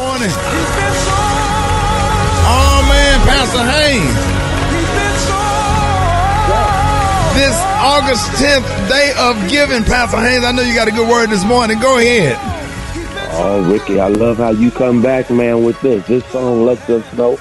morning. Oh, man, Pastor Haynes. This August 10th, day of giving, Pastor Haynes, I know you got a good word this morning. Go ahead. Oh, Ricky, I love how you come back, man, with this. This song lets us know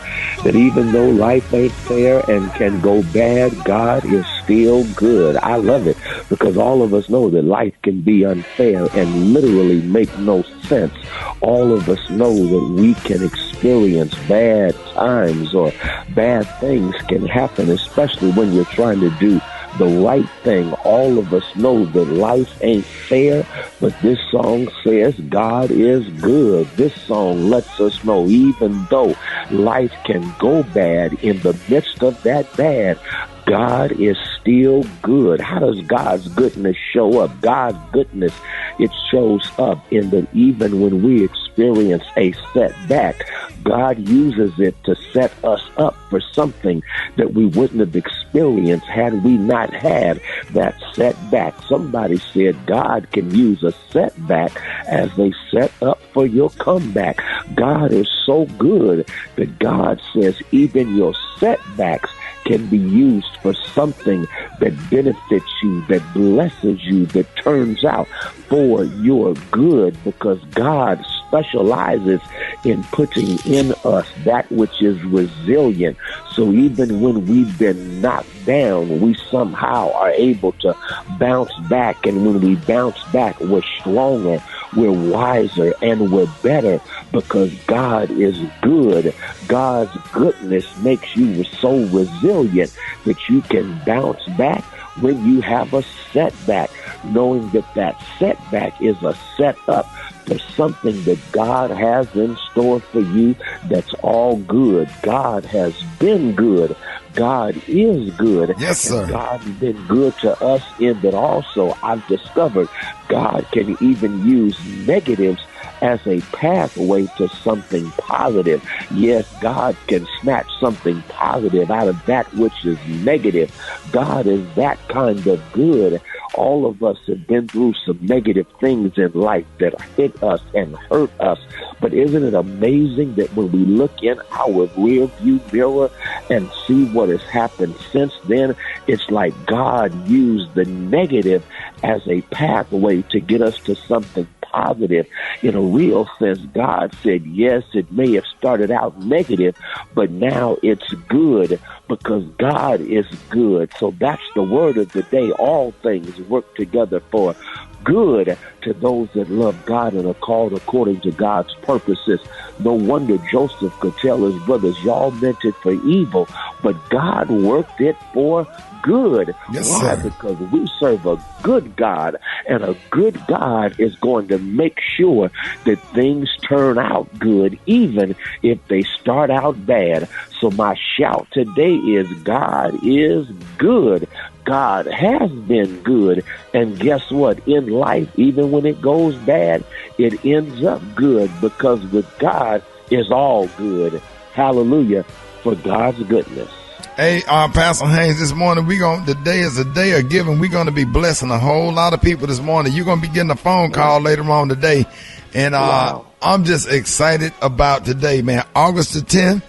that even though life ain't fair and can go bad, God is still good. I love it because all of us know that life can be unfair and literally make no sense. All of us know that we can experience bad times or bad things can happen, especially when you're trying to do the right thing. All of us know that life ain't fair, but this song says God is good. This song lets us know even though life can go bad, in the midst of that bad, God is still good. How does God's goodness show up? God's goodness, it shows up in that even when we experience a setback, God uses it to set us up for something that we wouldn't have experienced had we not had that setback. Somebody said God can use a setback as a set up for your comeback. God is so good that God says even your setbacks can be used for something that benefits you, that blesses you, that turns out for your good, because God specializes in putting in us that which is resilient. So even when we've been knocked down, we somehow are able to bounce back. And when we bounce back, we're stronger, we're wiser, and we're better because God is good. God's goodness makes you so resilient that you can bounce back when you have a setback, knowing that that setback is a setup for something that God has in store for you that's all good. God has been good. God is good. Yes, sir. God's been good to us in that also I've discovered God can even use negatives as a pathway to something positive. Yes, God can snatch something positive out of that which is negative. God is that kind of good. All of us have been through some negative things in life that hit us and hurt us. But isn't it amazing that when we look in our rear view mirror and see what has happened since then, it's like God used the negative as a pathway to get us to something positive. In a real sense, God said, yes, it may have started out negative, but now it's good because God is good. So that's the word of the day. All things work together for good to those that love God and are called according to God's purposes. No wonder Joseph could tell his brothers, y'all meant it for evil, but God worked it for good. Yes, why? sir. Because we serve a good God, and a good God is going to make sure that things turn out good, even if they start out bad. So my shout today is God is good. God has been good. And guess what? In life, even when it goes bad, it ends up good because with God is all good. Hallelujah for God's goodness. Hey, Pastor Haynes, this morning today is a day of giving. We're going to be blessing a whole lot of people this morning. You're going to be getting a phone call later on today. And Wow. I'm just excited about today, man. August the 10th,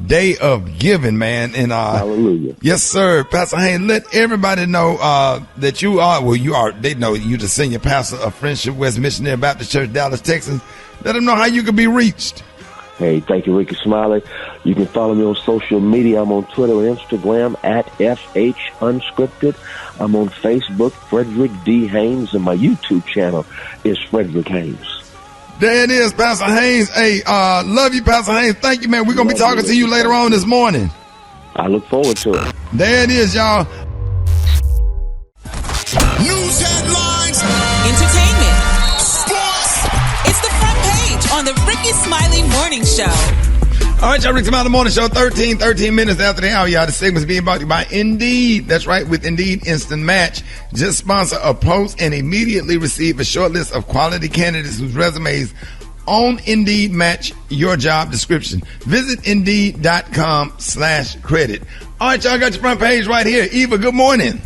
day of giving, man. And Hallelujah. yes, sir. Pastor Haynes, let everybody know that they know you the senior pastor of Friendship West Missionary Baptist Church, Dallas, Texas. Let them know how you can be reached. Hey, thank you, Rickey Smiley. You can follow me on social media. I'm on Twitter and Instagram at FH Unscripted. I'm on Facebook, Frederick D. Haynes, and my YouTube channel is Frederick Haynes. There it is, Pastor Haynes. Hey, love you, Pastor Haynes. Thank you, man. We're going to be talking to you later on this morning. I look forward to it. There it is, y'all. News headlines, Entertainment. sports. It's the front page on the Rickey Smiley Morning Show. All right, y'all, Rickey Smiley Morning Show, 13 minutes after the hour, y'all. The segment's being brought to you by Indeed. That's right, with Indeed Instant Match. Just sponsor a post and immediately receive a short list of quality candidates whose resumes on Indeed match your job description. Visit Indeed.com/credit. All right, y'all, got your front page right here. Eva, good morning.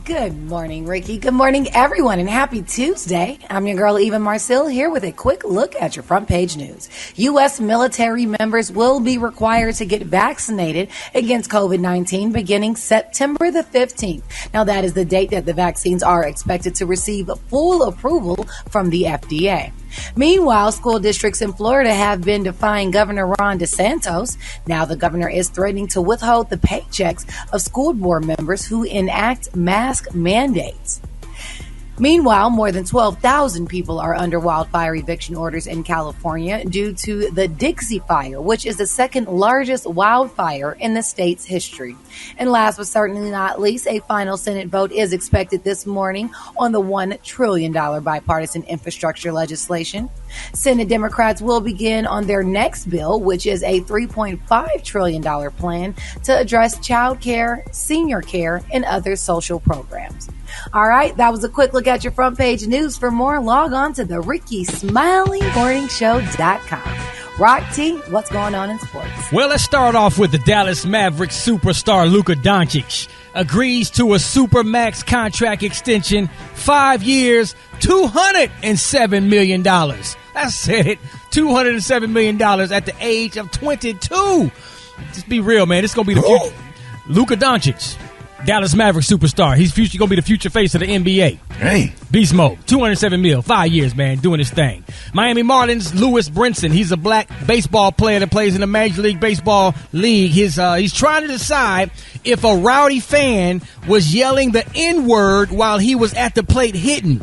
Good morning, Ricky. Good morning, everyone, and happy Tuesday. I'm your girl, Eva Marcille, here with a quick look at your front page news. U.S. military members will be required to get vaccinated against COVID-19 beginning September the 15th. Now, that is the date that the vaccines are expected to receive full approval from the FDA. Meanwhile, school districts in Florida have been defying Governor Ron DeSantis. Now the governor is threatening to withhold the paychecks of school board members who enact mask mandates. Meanwhile, more than 12,000 people are under wildfire eviction orders in California due to the Dixie Fire, which is the second largest wildfire in the state's history. And last but certainly not least, a final Senate vote is expected this morning on the $1 trillion bipartisan infrastructure legislation. Senate Democrats will begin on their next bill, which is a $3.5 trillion plan to address child care, senior care, and other social programs. All right, that was a quick look at your front page news. For more, log on to the RickySmileyMorningShow.com. Rock T, what's going on in sports? Well, let's start off with the Dallas Mavericks superstar Luka Doncic agrees to a Supermax contract extension, 5 years, $207 million. That's it, $207 million at the age of 22. Just be real, man. This is going to be the future. Luka Doncic, Dallas Mavericks superstar. He's going to be the future face of the NBA. Hey. Beast mode. $207 million. 5 years, man, doing his thing. Miami Marlins, Lewis Brinson. He's a black baseball player that plays in the Major League Baseball League. He's trying to decide if a rowdy fan was yelling the N-word while he was at the plate hitting.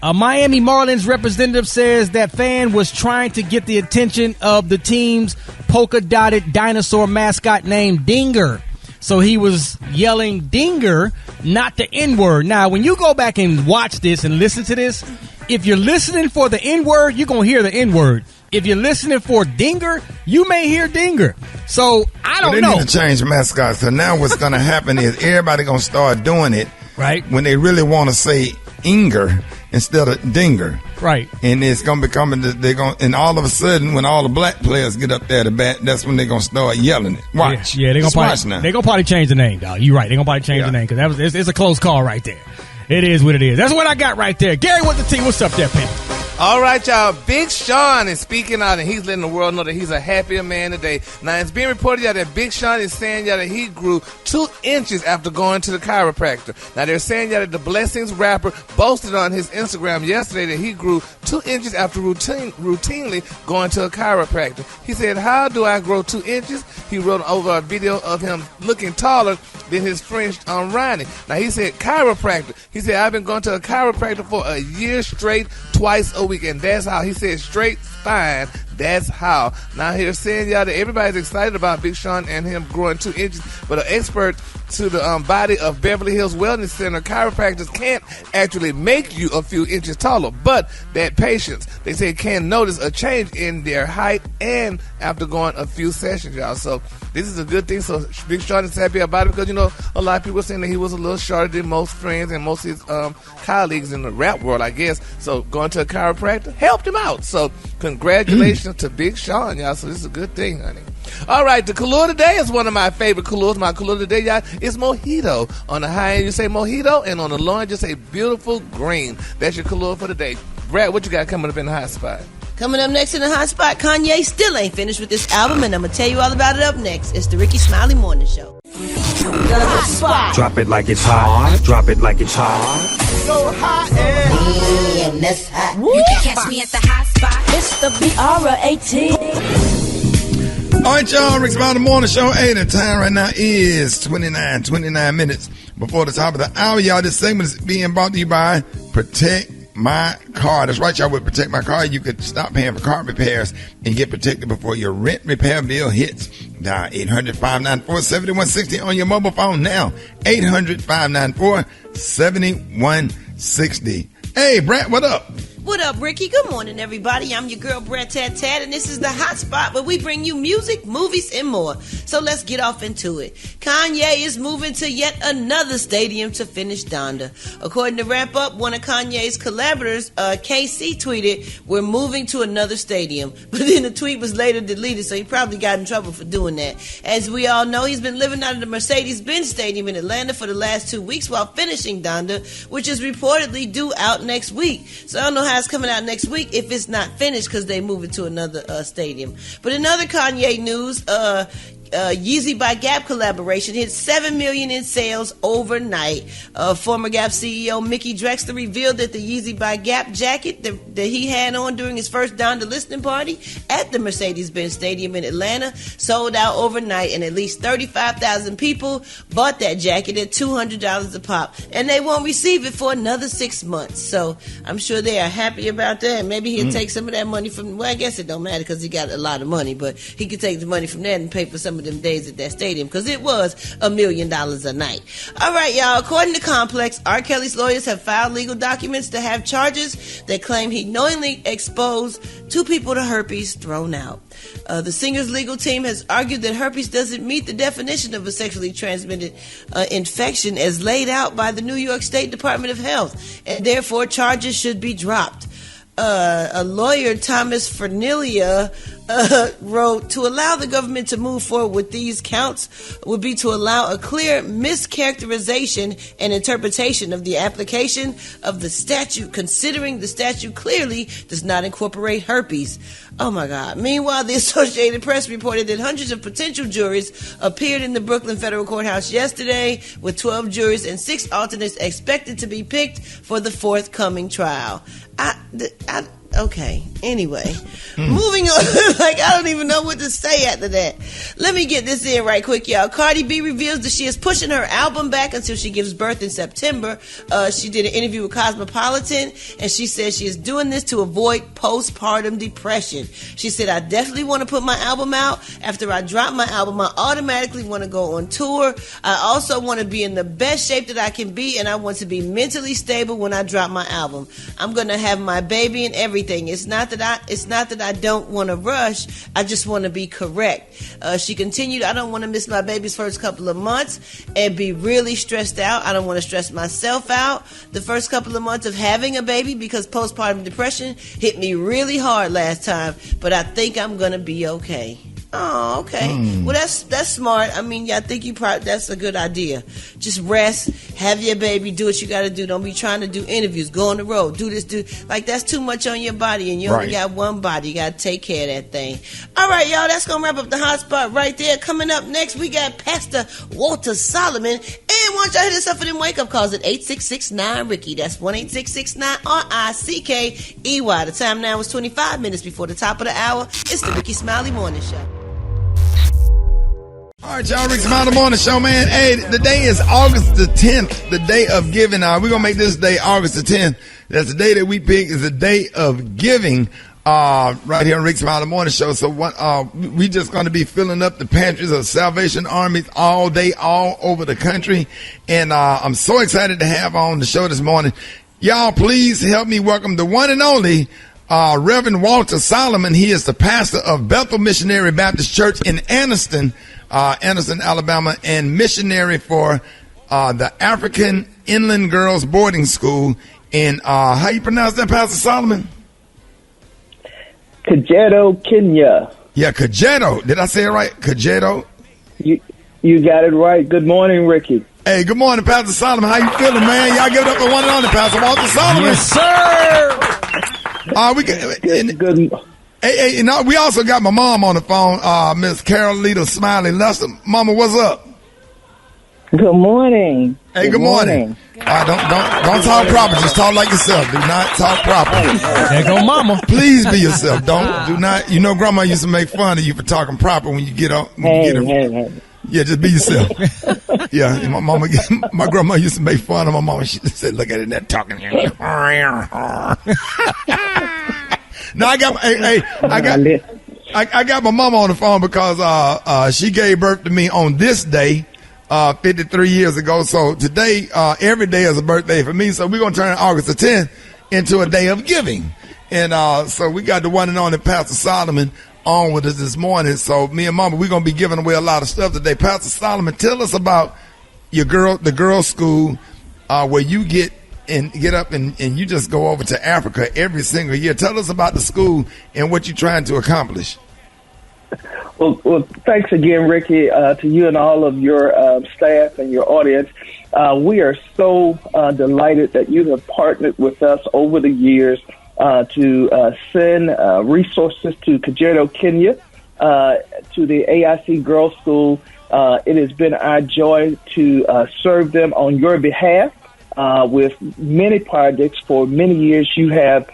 A Miami Marlins representative says that fan was trying to get the attention of the team's polka-dotted dinosaur mascot named Dinger. So he was yelling Dinger, not the N-word. Now, when you go back and watch this and listen to this, if you're listening for the N-word, you're going to hear the N-word. If you're listening for Dinger, you may hear Dinger. So, I don't know. They need to change mascots. So now what's going to happen is everybody going to start doing it. Right. When they really want to say Inger instead of Dinger. Right. And it's going to become, and all of a sudden, when all the black players get up there to bat, that's when they're going to start yelling it. Watch. Yeah, they're going to probably change the name, dog. You're right. They're going to probably change the name because it's a close call right there. It is what it is. That's what I got right there. Gary, what's the team? What's up there, Pimp? All right, y'all. Big Sean is speaking out, and he's letting the world know that he's a happier man today. Now, it's being reported y'all that Big Sean is saying y'all that he grew 2 inches after going to the chiropractor. Now, they're saying y'all that the Blessings rapper boasted on his Instagram yesterday that he grew 2 inches after routinely going to a chiropractor. He said, "How do I grow 2 inches?" He wrote over a video of him looking taller than his friend Ronnie. Now, he said, chiropractor. He said, "I've been going to a chiropractor for a year straight, twice a week, and that's how." He said, "Straight fine. That's how." Now, he's saying y'all that everybody's excited about Big Sean and him growing 2 inches, but an expert to the body of Beverly Hills Wellness Center, chiropractors can't actually make you a few inches taller, but that patients, they say, can notice a change in their height and after going a few sessions, y'all. So this is a good thing. So Big Sean is happy about it because, you know, a lot of people are saying that he was a little shorter than most friends and most of his colleagues in the rap world, I guess. So going to a chiropractor helped him out. So congratulations to Big Sean, y'all. So this is a good thing, honey. All right, the color today is one of my favorite colors. My color today, y'all, is mojito. On the high end, you say mojito, and on the low end, you say beautiful green. That's your color for today. Brad, what you got coming up in the hot spot? Coming up next in the hot spot, Kanye still ain't finished with this album, and I'm going to tell you all about it up next. It's the Rickey Smiley Morning Show. The hot spot. Drop it like it's hot. Drop it like it's hot. So hot and that's hot. You can catch me at the hot spot. It's the BRAT. All right, y'all. Rickey Smiley Morning Show. Hey, the time right now is 29 minutes before the top of the hour, y'all. This segment is being brought to you by Protect My Car. That's right, y'all. With Protect My Car, you could stop paying for car repairs and get protected before your rent repair bill hits. Dial 800-594-7160 on your mobile phone now. 800-594-7160. Hey, Brent, what up? What up, Ricky? Good morning, everybody. I'm your girl, Brett Tat Tat, and this is the Hot Spot where we bring you music, movies, and more. So let's get off into it. Kanye is moving to yet another stadium to finish Donda. According to Wrap Up, one of Kanye's collaborators, KC, tweeted, "We're moving to another stadium." But then the tweet was later deleted, so he probably got in trouble for doing that. As we all know, he's been living out of the Mercedes-Benz Stadium in Atlanta for the last 2 weeks while finishing Donda, which is reportedly due out next week. So I don't know how it's coming out next week if it's not finished because they move it to another stadium. But in other Kanye news, Yeezy by Gap collaboration hit 7 million in sales overnight. Former Gap CEO Mickey Drexler revealed that the Yeezy by Gap jacket that he had on during his first Donda listening party at the Mercedes-Benz Stadium in Atlanta sold out overnight, and at least 35,000 people bought that jacket at $200 a pop, and they won't receive it for another 6 months. So I'm sure they are happy about that. Maybe he'll take some of that money from, well, I guess it don't matter because he got a lot of money, but he could take the money from that and pay for some of them days at that stadium because it was $1 million a night. All right, y'all. According to Complex, R. Kelly's lawyers have filed legal documents to have charges that claim he knowingly exposed 2 people to herpes thrown out. The singer's legal team has argued that herpes doesn't meet the definition of a sexually transmitted infection as laid out by the New York State Department of Health, and therefore charges should be dropped. A lawyer, Thomas Fernelia, wrote, "To allow the government to move forward with these counts would be to allow a clear mischaracterization and interpretation of the application of the statute, considering the statute clearly does not incorporate herpes." Oh my God. Meanwhile, the Associated Press reported that hundreds of potential juries appeared in the Brooklyn Federal Courthouse yesterday, with 12 juries and 6 alternates expected to be picked for the forthcoming trial. Okay, anyway, moving on. Like, I don't even know what to say after that. Let me get this in right quick, y'all. Cardi B reveals that she is pushing her album back until she gives birth in September. She did an interview with Cosmopolitan, and she says she is doing this to avoid postpartum depression. She said, "I definitely want to put my album out. After I drop my album, I automatically want to go on tour. I also want to be in the best shape that I can be, and I want to be mentally stable when I drop my album. I'm going to have my baby and everything. It's not that I don't want to rush. I just want to be correct." She continued, "I don't want to miss my baby's first couple of months and be really stressed out. I don't want to stress myself out the first couple of months of having a baby because postpartum depression hit me really hard last time, but I think I'm going to be okay." Oh, okay. Well, that's smart. I mean, I think that's a good idea. Just rest, have your baby, do what you got to do. Don't be trying to do interviews, go on the road, do this, like that's too much on your body, and you only got one body. You got to take care of that thing. All right, y'all, that's going to wrap up the hot spot right there. Coming up next, we got Pastor Walter Solomon. And why don't y'all hit us up for them wake-up calls at 866-9-RICKY. That's 1-866-9-RICKEY. The time now is 25 minutes before the top of the hour. It's the Rickey Smiley Morning Show. All right, y'all, Rickey Smiley Morning Show, man. Hey, the day is August the 10th, the day of giving. We're going to make this day August the 10th. That's the day that we pick is the day of giving right here on Rickey Smiley Morning Show. So we just going to be filling up the pantries of Salvation Armies all day, all over the country. And I'm so excited to have on the show this morning. Y'all, please help me welcome the one and only Reverend Walter Solomon. He is the pastor of Bethel Missionary Baptist Church in Anniston, Alabama, and missionary for the African Inland Girls Boarding School in, how you pronounce that, Pastor Solomon? Kajeto, Kenya. Yeah, Kajeto. Did I say it right? Kajeto? You got it right. Good morning, Ricky. Hey, good morning, Pastor Solomon. How you feeling, man? Y'all give it up for one and only Pastor Walter Solomon. Yes, sir. Good. Hey, we also got my mom on the phone, Miss Carolita Smiley Lester. Mama, what's up? Good morning. Hey, good morning. Don't talk proper. Just talk like yourself. Do not talk proper. There go Mama. Please be yourself. Do not. You know, Grandma used to make fun of you for talking proper when you get up. Hey. Yeah, just be yourself. Yeah, my grandma used to make fun of my mama. She said, "Look at it, that talking." No, I got my mama on the phone because she gave birth to me on this day 53 years ago. So today, every day is a birthday for me. So we're gonna turn August the 10th into a day of giving. And so we got the one and only Pastor Solomon on with us this morning. So me and Mama, we're going to be giving away a lot of stuff today. Pastor Solomon, tell us about the girls' school where you get up and you just go over to Africa every single year. Tell us about the school and what you're trying to accomplish. Well, thanks again, Ricky, to you and all of your staff and your audience. We are so delighted that you have partnered with us over the years to send resources to Kajiado, Kenya, to the AIC Girls School. It has been our joy to serve them on your behalf with many projects. For many years, you have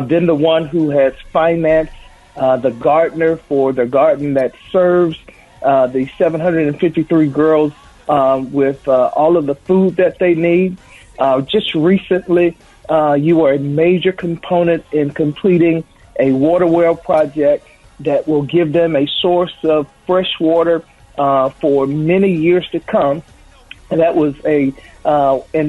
been the one who has financed the gardener for the garden that serves the 753 girls with all of the food that they need. Just recently, you were a major component in completing a water well project that will give them a source of fresh water for many years to come. And that was in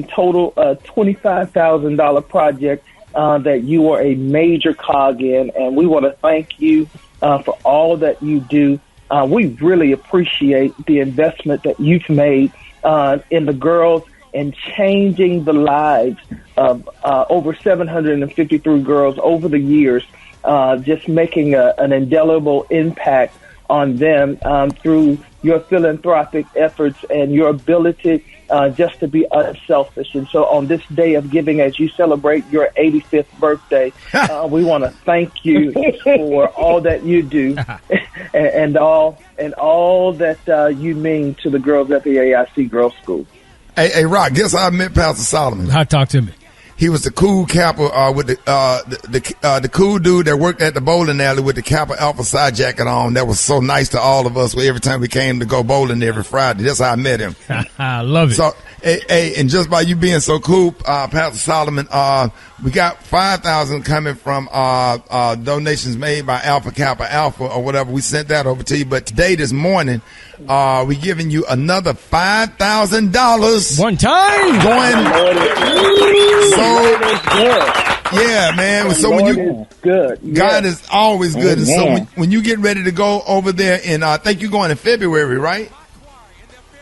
total $25,000 project that you are a major cog in. And we want to thank you for all that you do. We really appreciate the investment that you've made in the girls and changing the lives of over 753 girls over the years, just making an indelible impact on them through your philanthropic efforts and your ability just to be unselfish. And so on this day of giving, as you celebrate your 85th birthday, we want to thank you for all that you do and all that you mean to the girls at the AIC Girls School. Hey, Rock, guess how I met Pastor Solomon? How talk to me? He was the cool Kappa with the cool dude that worked at the bowling alley with the Kappa Alpha side jacket on. That was so nice to all of us. Every time we came to go bowling every Friday, that's how I met him. I love it. So, hey, and just by you being so cool, Pastor Solomon, we got 5,000 coming from donations made by Alpha Kappa Alpha or whatever. We sent that over to you. But today, this morning, we giving you another $5,000. One time going. Yeah, man. So when you God is always good. And so when you get ready to go over there, and I think you're going in February, right?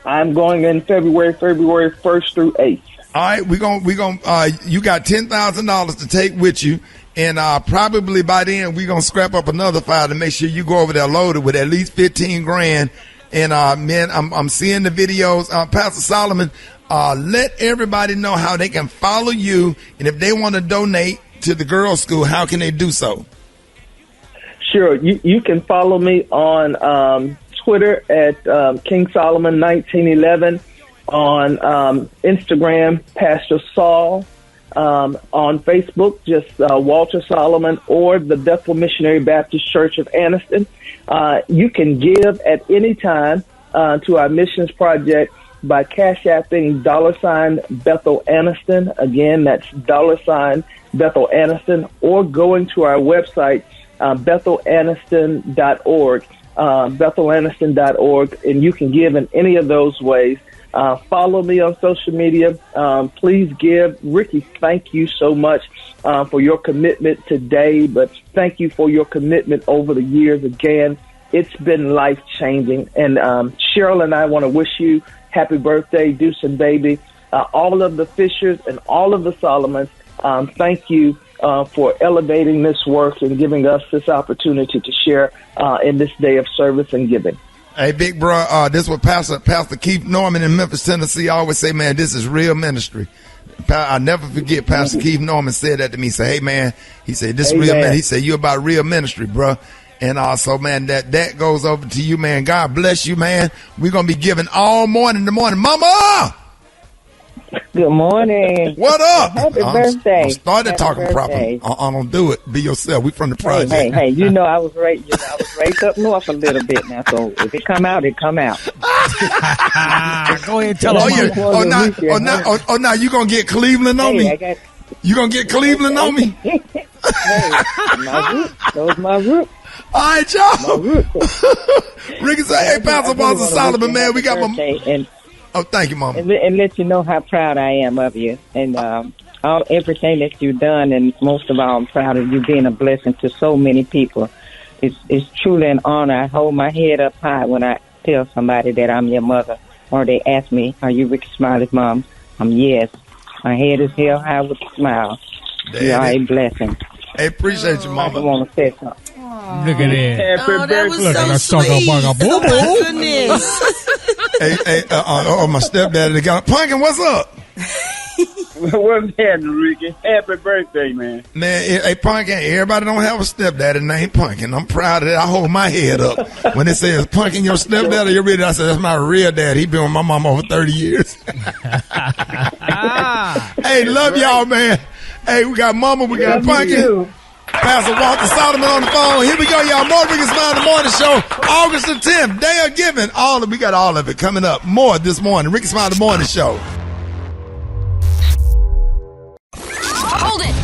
I'm going in February 1st through 8th. All right, we gonna you got $10,000 to take with you, and probably by then we gonna scrap up another $5 to make sure you go over there loaded with at least 15 grand. And man, I'm seeing the videos. Pastor Solomon, let everybody know how they can follow you, and if they want to donate to the girls' school, how can they do so? Sure, you can follow me on Twitter at King Solomon 1911, on Instagram Pastor Saul, on Facebook just Walter Solomon, or the Bethel Missionary Baptist Church of Anniston. You can give at any time to our missions project by Cash Apping $ Bethel Anniston. Again, that's $ Bethel Anniston, or going to our website, BethelAnniston.org, BethelAnniston.org, and you can give in any of those ways. Follow me on social media. Please give. Ricky, thank you so much for your commitment today, but thank you for your commitment over the years. Again, it's been life-changing. And Cheryl and I want to wish you happy birthday, Deuce and Baby. All of the Fishers and all of the Solomons, thank you for elevating this work and giving us this opportunity to share in this day of service and giving. Hey, big bro, this is what Pastor Keith Norman in Memphis, Tennessee always say, man, this is real ministry. I'll never forget Pastor Keith Norman said that to me. He said, hey, man, he said, this is real ministry. He said, you about real ministry, bro. And also, man, that goes over to you, man. God bless you, man. We're going to be giving all morning in the morning. Mama! Good morning. What up? Happy birthday. I started talking properly. I don't do it. Be yourself. We from the project. Hey, you know I was raised up north a little bit now, so if it come out, it come out. Go ahead and tell them. Now you gonna get Cleveland on me? You gonna get Cleveland on me? Hey, those my roots. All right, y'all. Ricky said, hey, Pastor Solomon, man, we got my... Oh, thank you, Mama. And let you know how proud I am of you. And everything that you've done, and most of all, I'm proud of you being a blessing to so many people. It's truly an honor. I hold my head up high when I tell somebody that I'm your mother, or they ask me, "Are you Rickey Smiley's mom?" Yes. My head is held high with a smile. You are a blessing. Hey, appreciate you, Mama. I want to say something. Look at that. Oh, that was Look so at that sweet. Oh, my goodness. My stepdaddy got Pumpkin. What's up? What's happening, Ricky? Happy birthday, man. Man, hey, Pumpkin, everybody don't have a stepdaddy named Pumpkin. I'm proud of that. I hold my head up. When it says, Pumpkin, your stepdaddy, you're ready. I said, that's my real dad. He been with my mom over 30 years. Hey, love y'all, man. Hey, we got Mama, we got Pumpkin. Pastor Walter Solomon on the phone. Here we go, y'all. More Rickey Smiley Morning Show. August the 10th, Day of Giving. We got all of it coming up. More this morning. Rickey Smiley Morning Show. Hold it.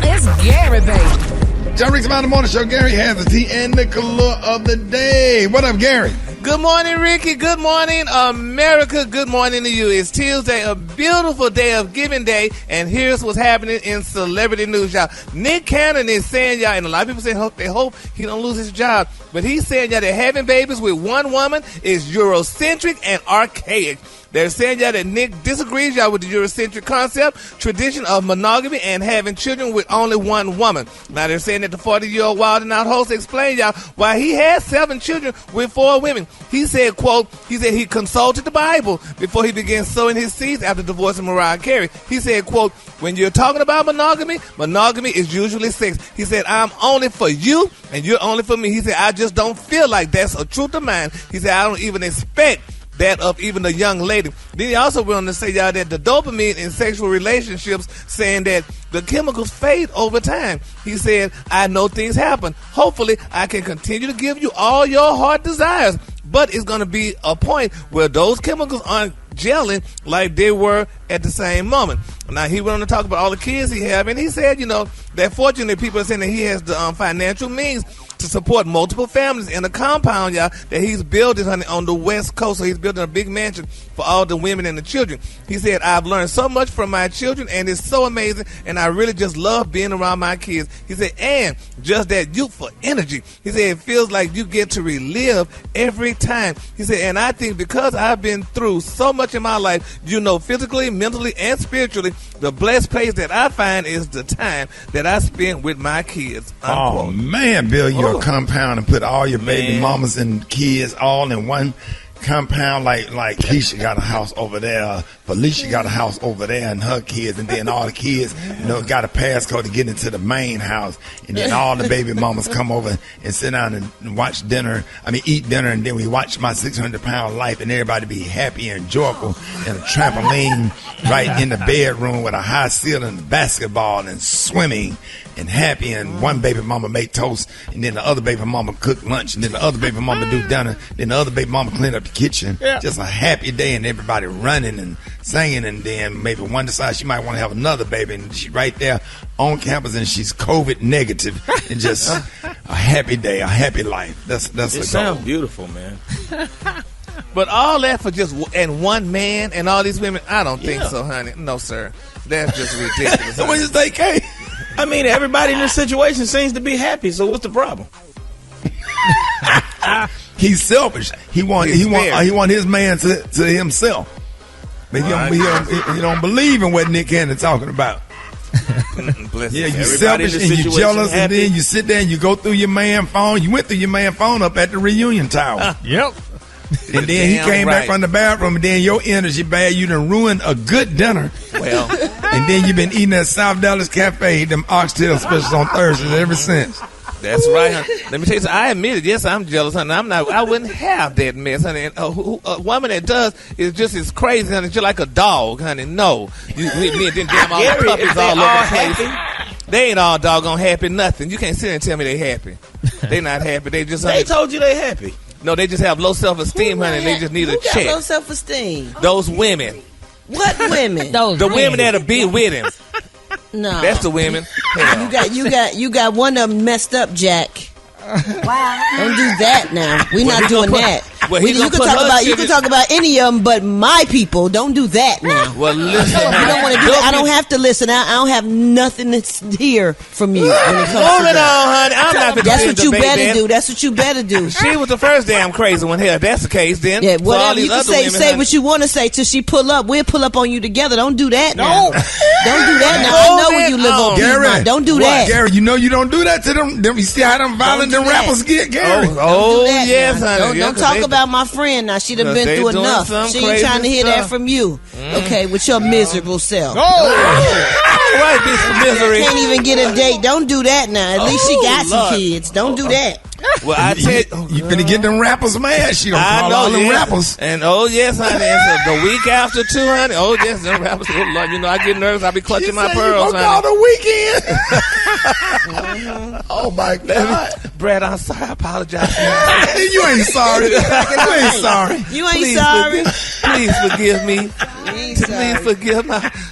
It's Gary, baby. John Rickey Smiley Morning Show. Gary has the tea and the color of the day. What up, Gary? Good morning, Ricky. Good morning, America. Good morning to you. It's Tuesday, a beautiful day of Giving Day, and here's what's happening in celebrity news, y'all. Nick Cannon is saying, y'all, and a lot of people say they hope he don't lose his job, but he's saying, y'all, that having babies with one woman is Eurocentric and archaic. They're saying, y'all, that Nick disagrees, y'all, with the Eurocentric concept, tradition of monogamy, and having children with only one woman. Now, they're saying that the 40-year-old Wild 'N Out host explained, y'all, why he had 7 children with 4 women. He said, quote, he consulted the Bible before he began sowing his seeds after divorcing Mariah Carey. He said, quote, when you're talking about monogamy is usually sex. He said, I'm only for you, and you're only for me. He said, I just don't feel like that's a truth of mine. He said, I don't even expect that of even a young lady. Then he also went on to say, y'all, that the dopamine in sexual relationships, saying that the chemicals fade over time. He said, I know things happen. Hopefully, I can continue to give you all your heart desires. But it's going to be a point where those chemicals aren't gelling like they were at the same moment. Now, he went on to talk about all the kids he have, and he said, that fortunately people are saying that he has the financial means to support multiple families in a compound, y'all, that he's building, honey, on the West Coast. So he's building a big mansion for all the women and the children. He said, I've learned so much from my children, and it's so amazing, and I really just love being around my kids. He said, and just that youthful energy. He said, it feels like you get to relive every time. He said, and I think because I've been through so much in my life, physically, mentally, and spiritually, the blessed place that I find is the time that I spend with my kids. Unquote. Oh, man, Bill, you're a compound and put all your baby mamas and kids all in one compound, like Keisha got a house over there, Felicia got a house over there, and her kids, and then all the kids, got a passcode to get into the main house, and then all the baby mamas come over and sit down and eat dinner, and then we watch My 600-Pound Life, and everybody be happy and joyful, and a trampoline right in the bedroom with a high ceiling, basketball, and swimming, and happy, and one baby mama make toast, and then the other baby mama cook lunch, and then the other baby mama do dinner, then the other baby mama clean up the kitchen. Yeah. Just a happy day, and everybody running and singing, and then maybe one decides she might want to have another baby, and she's right there on campus, and she's COVID negative, and just a happy day, a happy life. That's it sounds beautiful, man. But all that for just one man and all these women, I don't think so, honey. No, sir. That's just ridiculous. What you say, Kay? Everybody in this situation seems to be happy, so what's the problem? He's selfish. He want his man to himself. But he don't believe in what Nick Cannon talking about. Yeah, you selfish and you jealous, and then you sit there and you go through your man phone. You went through your man phone up at the reunion tower. Yep. And then he came back from the bathroom, and then your energy bad. You done ruined a good dinner. Well, and then you've been eating at South Dallas Cafe, them oxtail specials on Thursdays ever since. That's right, honey. Let me tell you something. I admit it. Yes, I'm jealous, honey. I wouldn't have that mess, honey. And a woman that does is just as crazy, honey. Just like a dog, honey. No. Me and then damn all the puppies all over the place. They ain't all doggone happy, nothing. You can't sit there and tell me they happy. They not happy. They just, honey, they told you they happy. No, they just have low self-esteem, honey. They just need a check. Who got low self-esteem? Those women. What women? The women that'll be with him. No, that's the women. You got one of them messed up, Jack. Wow. Don't do that now. We're not doing that. Well, You can talk about any of them, but my people, don't do that now. Well, listen. You don't want to do that. I don't have to listen. I don't have nothing to hear from you when it comes to that. Honey. I'm not the That's what you better then. do. That's what you better do. She was the first damn crazy one here. If that's the case, then. Yeah, whatever. You can say women, what you want to say till she pull up. We'll pull up on you together. Don't do that now. No. Don't do that now. I know where you live on Piedmont. Don't do that. Gary, you know you don't do that to them. You see how them violent them rappers get, Gary? Yes, honey. Don't talk about my friend now. She done been through enough. She ain't trying to hear that from you. Okay, with your miserable self. Right, bitch, misery. Can't even get a date. Don't do that now. At least she got some kids. Don't do that. Well, I tell you finna get them rappers mad. She don't call all them rappers. And yes, honey. And so the week after too, honey. Yes, them rappers. Oh Lord, you know I get nervous. I be clutching my pearls, honey. Call the weekend. Oh my God, Brad, I'm sorry. I apologize. You ain't sorry. You ain't sorry. You ain't sorry. Please forgive me.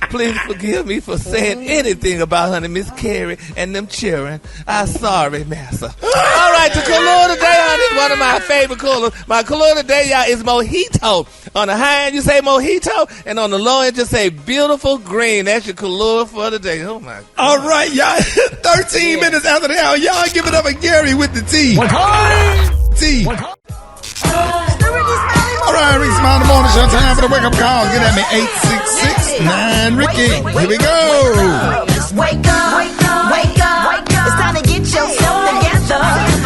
Please forgive me for saying anything about honey Miss Carrie and them children. I'm sorry, massa. All right, the color today, honey, is one of my favorite colors. My color today, y'all, is mojito. On the high end, you say mojito, and on the low end, just say beautiful green. That's your color for today. Oh my God. All right, y'all. 13 minutes after the hour, y'all give it up for Gary with the T. T. All right, Rickey Smiley in the morning show. Time for the wake up call. Get at me 866-9-Ricky. Here we go. Just wake up, wake up, wake up. It's time to get yourself together.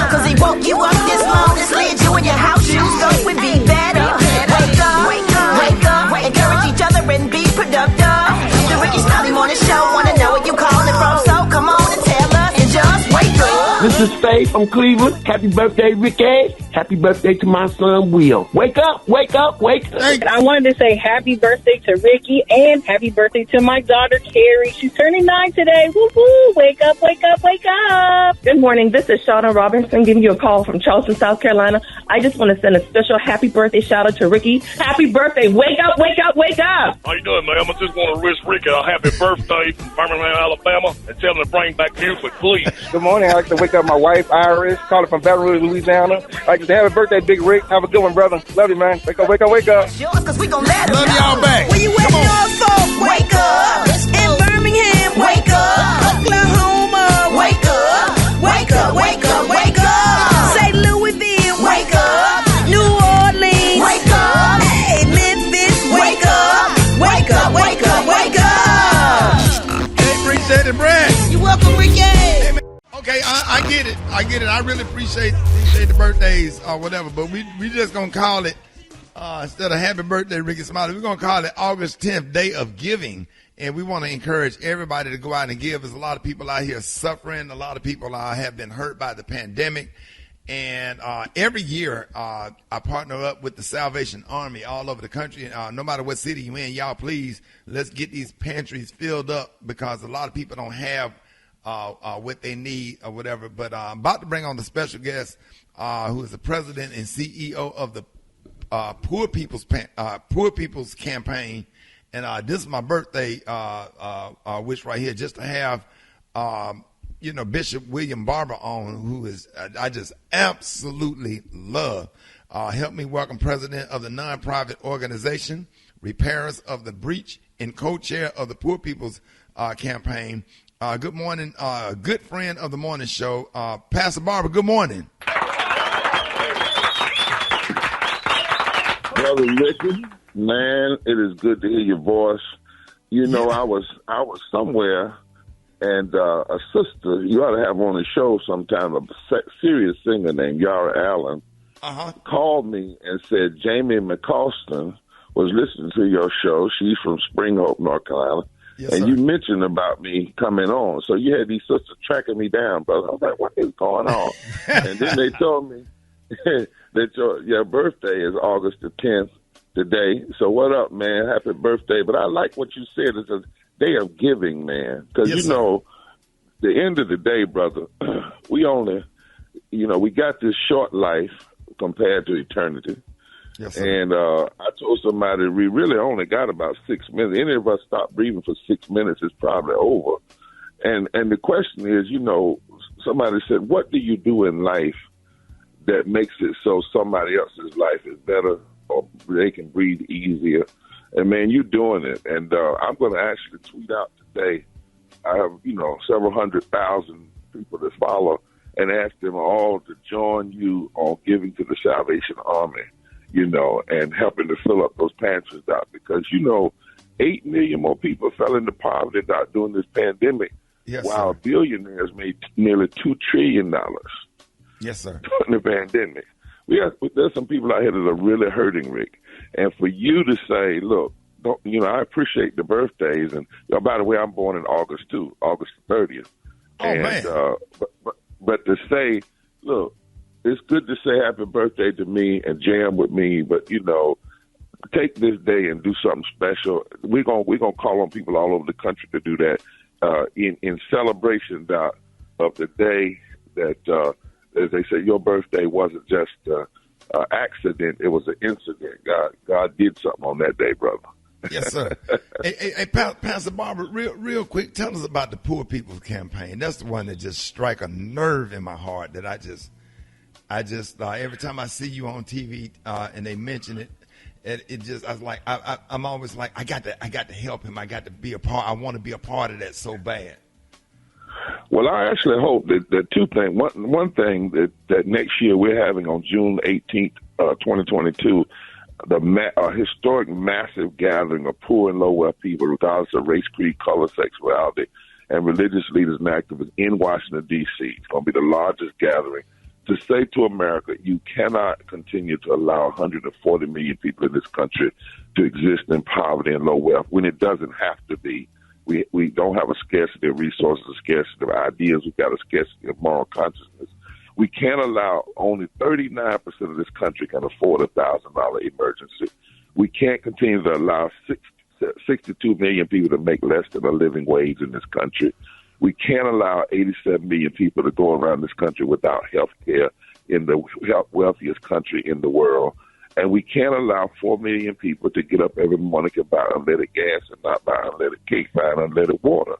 Cause he woke you up this morning, slid you in your house shoes, so it would be better. Wake up, wake up, wake up. Encourage each other and be productive. The Rickey Smiley morning show. Wanna know where you calling from? So come on and tell us and just wake up. This is Faye from Cleveland. Happy birthday, Ricky. Happy birthday to my son, Will. Wake up, wake up, wake up. I wanted to say happy birthday to Ricky and happy birthday to my daughter, Carrie. She's turning 9 today. Woo-hoo. Wake up, wake up, wake up. Good morning. This is Shauna Robinson giving you a call from Charleston, South Carolina. I just want to send a special happy birthday shout out to Ricky. Happy birthday. Wake up, wake up, wake up. How you doing, ma'am? I just want to wish Ricky a happy birthday from Birmingham, Alabama, and tell him to bring back music, please. Good morning. I'd like to wake up my wife, Iris, calling from Baton Rouge, Louisiana. I'd like to have a birthday, Big Rick. Have a good one, brother. Love you, man. Wake up, wake up, wake up. Cause we gon' let Love y'all back. Where you at, Norfolk? Wake up. In Birmingham, wake up. Oklahoma, wake up. Wake up, wake up, wake up. St. Louisville, wake up. New Orleans, wake up. Hey, Memphis, wake up. Wake up, wake up, wake up. Hey, appreciate it, Brad. You welcome, Ricky. Hey, okay, I get it. I really appreciate the birthdays or whatever, but we just gonna call it instead of happy birthday, Rickey Smiley, we're gonna call it August 10th, Day of Giving. And we want to encourage everybody to go out and give. There's a lot of people out here suffering. A lot of people have been hurt by the pandemic. And every year, I partner up with the Salvation Army all over the country. No matter what city you're in, y'all, please, let's get these pantries filled up because a lot of people don't have what they need or whatever. But I'm about to bring on the special guest who is the president and CEO of the Poor People's Campaign. And this is my birthday wish right here, just to have, Bishop William Barber on, who is I just absolutely love. Help me welcome president of the nonprofit organization, Repairers of the Breach, and co-chair of the Poor People's Campaign. Good morning, good friend of the morning show, Pastor Barber. Good morning. Brother Ricky. Man, it is good to hear your voice. You know, I was somewhere, and a sister, you ought to have on the show sometime, a serious singer named Yara Allen, called me and said Jamie McCauston was listening to your show. She's from Spring Hope, North Carolina. Yes, and sir. You mentioned about me coming on. So you had these sisters tracking me down, brother. I was like, what is going on? And then they told me that your birthday is August the 10th. Today. So what up, man? Happy birthday. But I like what you said. It's a day of giving, man. Because, yes, the end of the day, brother, we only, we got this short life compared to eternity. Yes, sir. And I told somebody we really only got about 6 minutes. Any of us stop breathing for 6 minutes, it's probably over. And the question is, somebody said, what do you do in life that makes it so somebody else's life is better or they can breathe easier? And, man, you're doing it. And I'm going to actually tweet out today. I have, several 100,000 people that follow, and ask them all to join you on giving to the Salvation Army, and helping to fill up those pantries, Doc, because, 8 million more people fell into poverty, Doc, during this pandemic, while billionaires made nearly $2 trillion. Yes, sir. During the pandemic. There's some people out here that are really hurting, Rick. And for you to say, look, I appreciate the birthdays. And, by the way, I'm born in August, too, August 30th. Oh, man. But to say, look, it's good to say happy birthday to me and jam with me, but, take this day and do something special. We're gonna call on people all over the country to do that in celebration of the day that, as they say, your birthday wasn't just an accident; it was an incident. God did something on that day, brother. Yes, sir. hey, Pastor Barber, real quick, tell us about the Poor People's Campaign. That's the one that just strike a nerve in my heart that I just every time I see you on TV and they mention it, I was like, I'm always like, I got to help him. I got to be a part. I want to be a part of that so bad. Well, I actually hope that two things. One thing that next year we're having on June 18th, 2022, a historic massive gathering of poor and low wealth people, regardless of race, creed, color, sexuality, and religious leaders and activists in Washington, D.C. It's going to be the largest gathering to say to America, you cannot continue to allow 140 million people in this country to exist in poverty and low wealth when it doesn't have to be. We don't have a scarcity of resources, a scarcity of ideas. We've got a scarcity of moral consciousness. We can't allow only 39% of this country can afford a $1,000 emergency. We can't continue to allow 62 million people to make less than a living wage in this country. We can't allow 87 million people to go around this country without health care in the wealthiest country in the world. And we can't allow 4 million people to get up every morning and buy unleaded gas and not buy unleaded cake, buy unleaded water.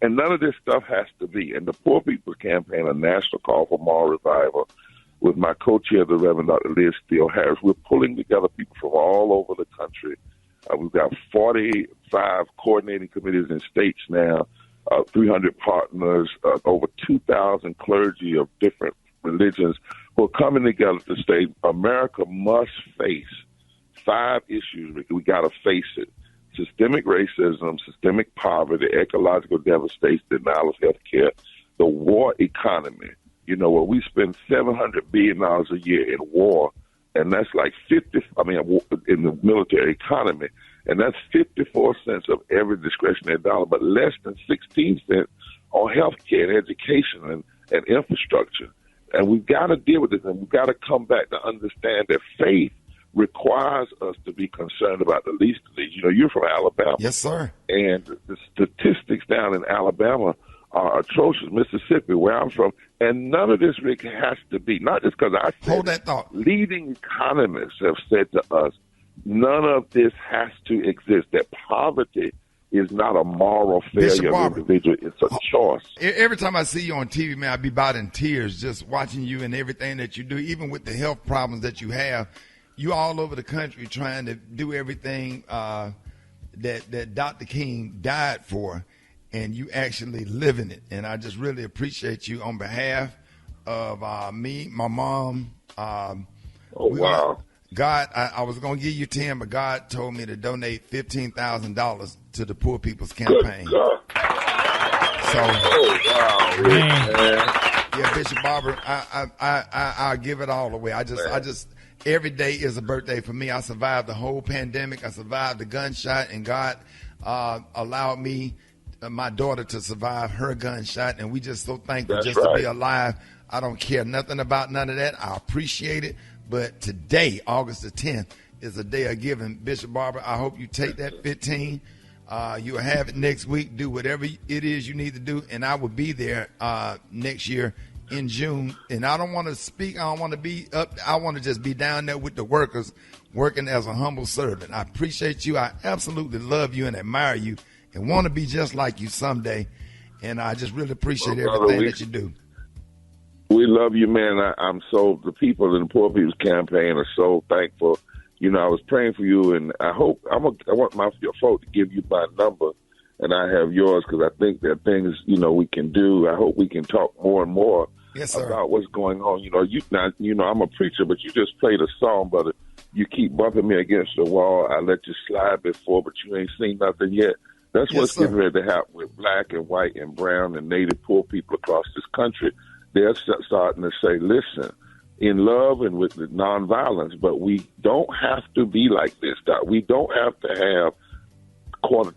And none of this stuff has to be. And the Poor People's Campaign, a national call for moral revival, with my co-chair, the Reverend Dr. Liz Steele Harris, we're pulling together people from all over the country. We've got 45 coordinating committees in states now, 300 partners, over 2,000 clergy of different religions who are coming together to say America must face 5 issues, Ricky. We got to face it. Systemic racism, systemic poverty, ecological devastation, denial of health care, the war economy. Where we spend $700 billion a year in war, and that's like in the military economy, and that's 54 cents of every discretionary dollar, but less than 16 cents on health care and education and infrastructure. And we've got to deal with this, and we've got to come back to understand that faith requires us to be concerned about the least of these. You're from Alabama. Yes, sir. And the statistics down in Alabama are atrocious. Mississippi, where I'm from, and none of this, Rick, has to be. Not just because I said hold that thought. Leading economists have said to us, none of this has to exist. That poverty is not a moral failure of the individual. It's a choice. Every time I see you on TV, man, I be about in tears just watching you and everything that you do, even with the health problems that you have. You all over the country trying to do everything that Dr. King died for, and you actually living it. And I just really appreciate you on behalf of me, my mom. Wow. God, I was going to give you 10, but God told me to donate $15,000 to the Poor People's Campaign. Good God. So, yeah, Bishop Barber, I'll give it all away. I just, every day is a birthday for me. I survived the whole pandemic. I survived the gunshot, and God allowed me, my daughter, to survive her gunshot, and we just so thankful to be alive. I don't care nothing about none of that. I appreciate it. But today, August the 10th, is a day of giving. Bishop Barber, I hope you take that 15. You'll have it next week. Do whatever it is you need to do, and I will be there next year in June. And I don't want to speak. I don't want to be up. I want to just be down there with the workers, working as a humble servant. I appreciate you. I absolutely love you and admire you and want to be just like you someday. And I just really appreciate everything that you do. We love you, man. The people in the Poor People's Campaign are so thankful. You know, I was praying for you, and I want your folks to give you my number, and I have yours, because I think there are things, we can do. I hope we can talk more and more about what's going on. I'm a preacher, but you just played a song, brother. You keep bumping me against the wall. I let you slide before, but you ain't seen nothing yet. That's what's getting ready to happen with black and white and brown and native poor people across this country. They're starting to say, listen, in love and with the nonviolence, but we don't have to be like this, Doc. We don't have to have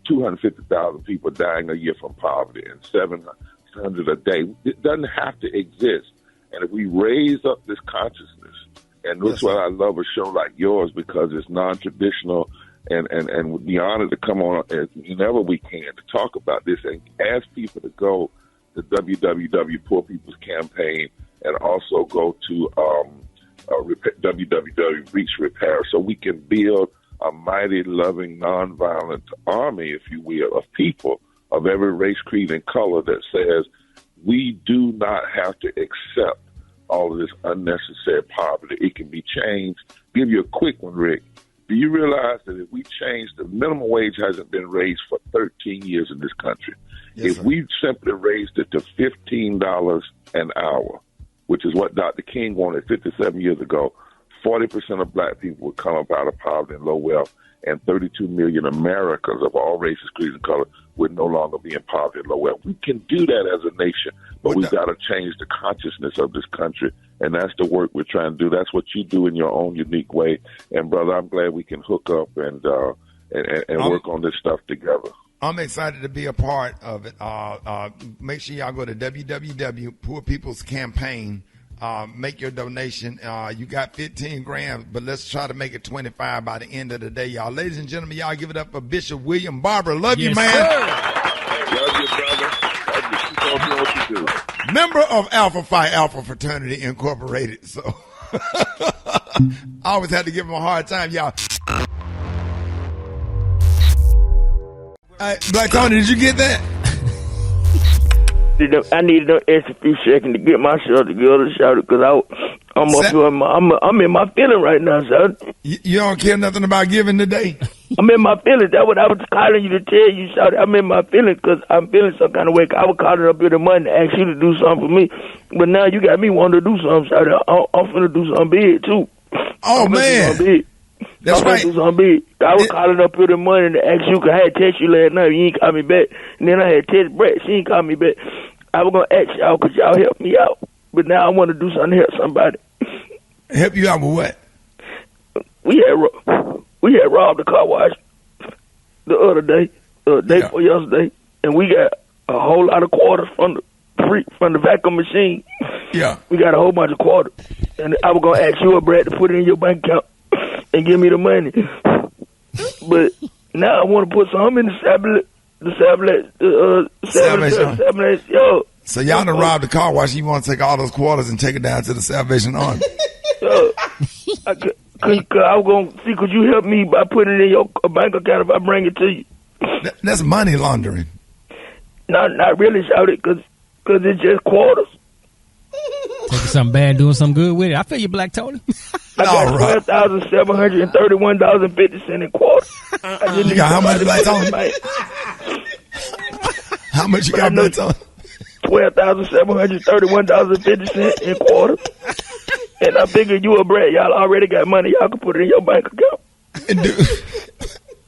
250,000 people dying a year from poverty and 700 a day. It doesn't have to exist. And if we raise up this consciousness, and that's why I love a show like yours, because it's non-traditional, and would be honored to come on whenever we can to talk about this and ask people to go to www. Poor People's Campaign, and also go to www. Reach Repair, so we can build a mighty, loving, nonviolent army, if you will, of people of every race, creed, and color that says we do not have to accept all of this unnecessary poverty. It can be changed. Give you a quick one, Rick. Do you realize that if we change, the minimum wage hasn't been raised for 13 years in this country. If we simply raised it to $15 an hour, which is what Dr. King wanted 57 years ago, 40% of black people would come up out of poverty and low wealth, and 32 million Americans of all races, creeds, and color would no longer be in poverty and low wealth. We can do that as a nation, but we've got to change the consciousness of this country, and that's the work we're trying to do. That's what you do in your own unique way. And, brother, I'm glad we can hook up and work on this stuff together. I'm excited to be a part of it. Make sure y'all go to www. Poor People's Campaign. Make your donation. You got 15 grand, but let's try to make it 25 by the end of the day, y'all. Ladies and gentlemen, y'all give it up for Bishop William Barber. Love you, man. Love you, brother. Keep on doing what you do. Member of Alpha Phi Alpha Fraternity Incorporated. So I always had to give him a hard time, y'all. Black Tony, did you get that? I needed an extra few seconds to get myself together, shout it, because I'm in my feeling right now, shout. You don't care nothing about giving today? I'm in my feelings. That's what I was calling you to tell you, shout. I'm in my feelings because I'm feeling some kind of way. I was calling up here the money to ask you to do something for me, but now you got me wanting to do something, shout. I'm finna do something big too. Oh man. That's right. I was calling up here the money to ask you, because I had text you last night. You ain't call me back. And then I had text Brett. She ain't call me back. I was going to ask y'all because y'all helped me out. But now I want to do something to help somebody. Help you out with what? We had robbed the car wash the other day, before yesterday. And we got a whole lot of quarters from the vacuum machine. Yeah. We got a whole bunch of quarters. And I was going to ask you, Brett, to put it in your bank account and give me the money. But now I want to put some in the Salvation. Yo. So y'all done robbed the car wash. You want to take all those quarters and take it down to the Salvation Army? I was going to see, could you help me by putting it in your bank account if I bring it to you? That's money laundering. Not really, shout it, because it's just quarters. Taking something bad and doing something good with it. I feel you, Black Tony. I got $12,731.50 in quarters. You got how much, Black Tony? How much you got, Black Tony? $12,731.50 in quarters. And I figured you a Brett. Y'all already got money. Y'all can put it in your bank account.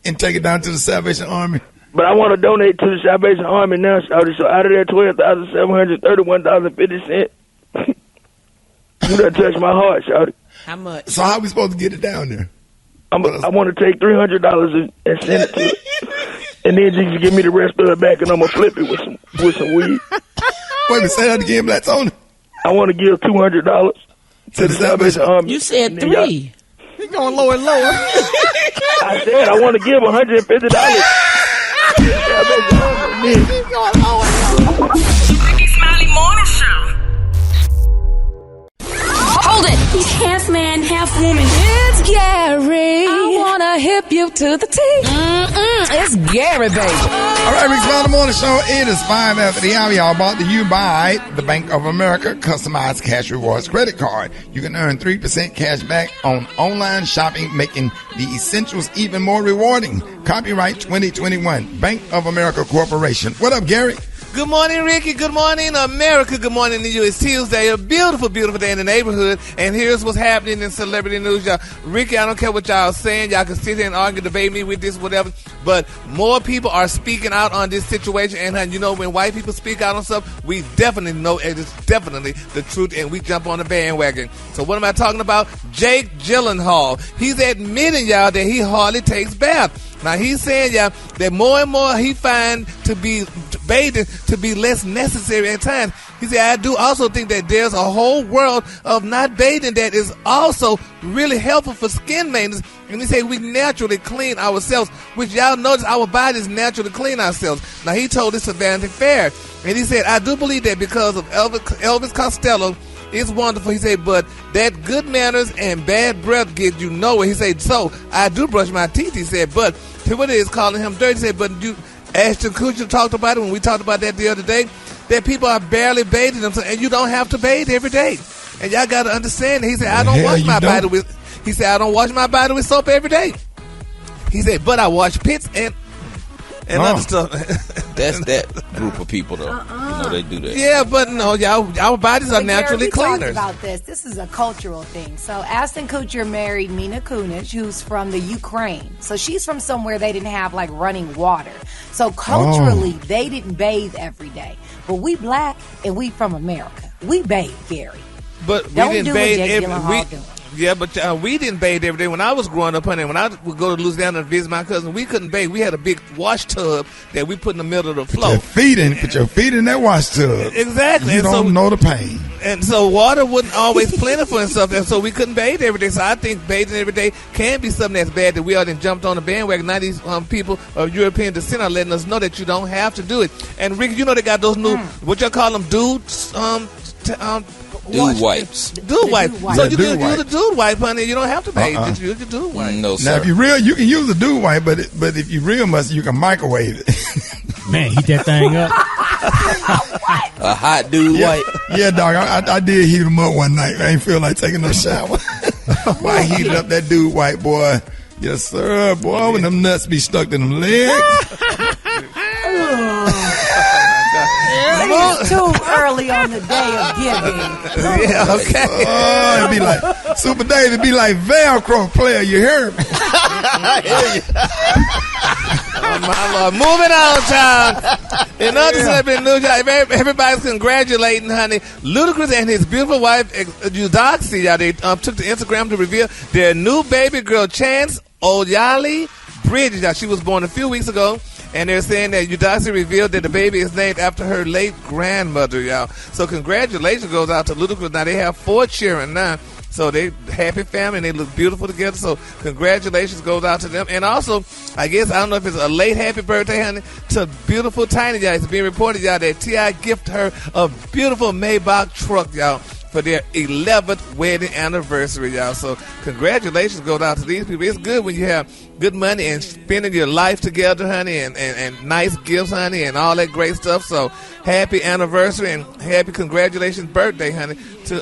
And take it down to the Salvation Army. But I want to donate to the Salvation Army now, Shawty. So out of that $12,731.50, you done touched my heart, Shawty. How much? So how we supposed to get it down there? I want to take $300 and send it to you. And then just give me the rest of it back, and I'm going to flip it with some weed. Wait a minute, say that again, Black Tony. I want to give $200 to the Salvation Army. You said $3. He's going lower and lower. I said I want to give $150 to the Salvation Army. He's going lower and lower. Rickey Smiley Morning Show. Hold it. He's half man, half woman. It's Gary. I wanna I hip you to the T. It's Gary, baby. All right, Rickey Smiley Morning Show. It is 5 after the hour. Y'all brought to you by the Bank of America Customized Cash Rewards Credit Card. You can earn 3% cash back on online shopping, making the essentials even more rewarding. Copyright 2021. Bank of America Corporation. What up, Gary? Good morning, Ricky. Good morning, America. Good morning to you. It's Tuesday, a beautiful, beautiful day in the neighborhood. And here's what's happening in celebrity news, y'all. Ricky, I don't care what y'all are saying. Y'all can sit here and argue, debate me with this, whatever. But more people are speaking out on this situation. And, you know, when white people speak out on stuff, we definitely know it is definitely the truth. And we jump on the bandwagon. So what am I talking about? Jake Gyllenhaal. He's admitting, y'all, that he hardly takes baths. Now, he's saying, y'all, that more and more he find to be bathing to be less necessary at times. He said, I do also think that there's a whole world of not bathing that is also really helpful for skin maintenance. And he said we naturally clean ourselves, which y'all notice our bodies naturally clean ourselves. Now, he told this to Vanity Fair. And he said, I do believe that because of Elvis Costello, it's wonderful. He said, but that good manners and bad breath get you nowhere. He said, so I do brush my teeth. He said, but what it is calling him dirty. He said, but you, Ashton Kutcher talked about it when we talked about that the other day, that people are barely bathing themselves, and you don't have to bathe every day. And y'all got to understand. He said, I don't wash my body with. He said, I don't wash my body with soap every day. He said, but I wash pits and other stuff. That's that group of people, though. You know, they do that. Yeah, but no, y'all, our bodies are naturally cleaners. Talked about this. This is a cultural thing. So Ashton Kutcher married Mina Kunis, who's from the Ukraine. So she's from somewhere they didn't have like running water. So culturally, they didn't bathe every day. But we black and we from America. We bathe, Gary. But we didn't bathe every. Yeah, but we didn't bathe every day. When I was growing up, honey, when I would go to Louisiana and visit my cousin, we couldn't bathe. We had a big wash tub that we put in the middle of the floor. Put your feet in that wash tub. Exactly. You don't know the pain. And so water wasn't always plentiful and stuff, and so we couldn't bathe every day. So I think bathing every day can be something that's bad that we all then jumped on the bandwagon. Now these people of European descent are letting us know that you don't have to do it. And Ricky, you know they got those new, what y'all call them, dudes? Dude wipes. Dude wipe. So you can use a dude wipe, honey. You don't have to bathe. Just use a dude wipe. No, sir. Now, if you're real, you can use a dude wipe, but if you real must, you can microwave it. Man, heat that thing up. A hot dude wipe. Yeah, dog. I did heat him up one night. I ain't feel like taking no shower. I heated up that dude wipe, boy. Yes, sir, boy. When them nuts be stuck to them legs. It's too early on the day of giving. Yeah, okay. Oh, it'd be like Super Dave. It'd be like Velcro player. You hear me? Oh my Lord! Moving on, child. In other celebrity news, everybody's congratulating, honey, Ludacris and his beautiful wife Eudoxie. They took to Instagram to reveal their new baby girl, Chance Oyali Bridges. She was born a few weeks ago. And they're saying that Eudoxie revealed that the baby is named after her late grandmother, y'all. So congratulations goes out to Ludacris. Now they have 4 children now. So they happy family and they look beautiful together. So congratulations goes out to them. And also, I guess, I don't know if it's a late happy birthday, honey, to beautiful Tiny, y'all. It's being reported, y'all, that T.I. gifted her a beautiful Maybach truck, y'all, for their 11th wedding anniversary, y'all. So congratulations goes out to these people. It's good when you have good money and spending your life together, honey, and nice gifts, honey, and all that great stuff. So happy anniversary and happy congratulations birthday, honey, to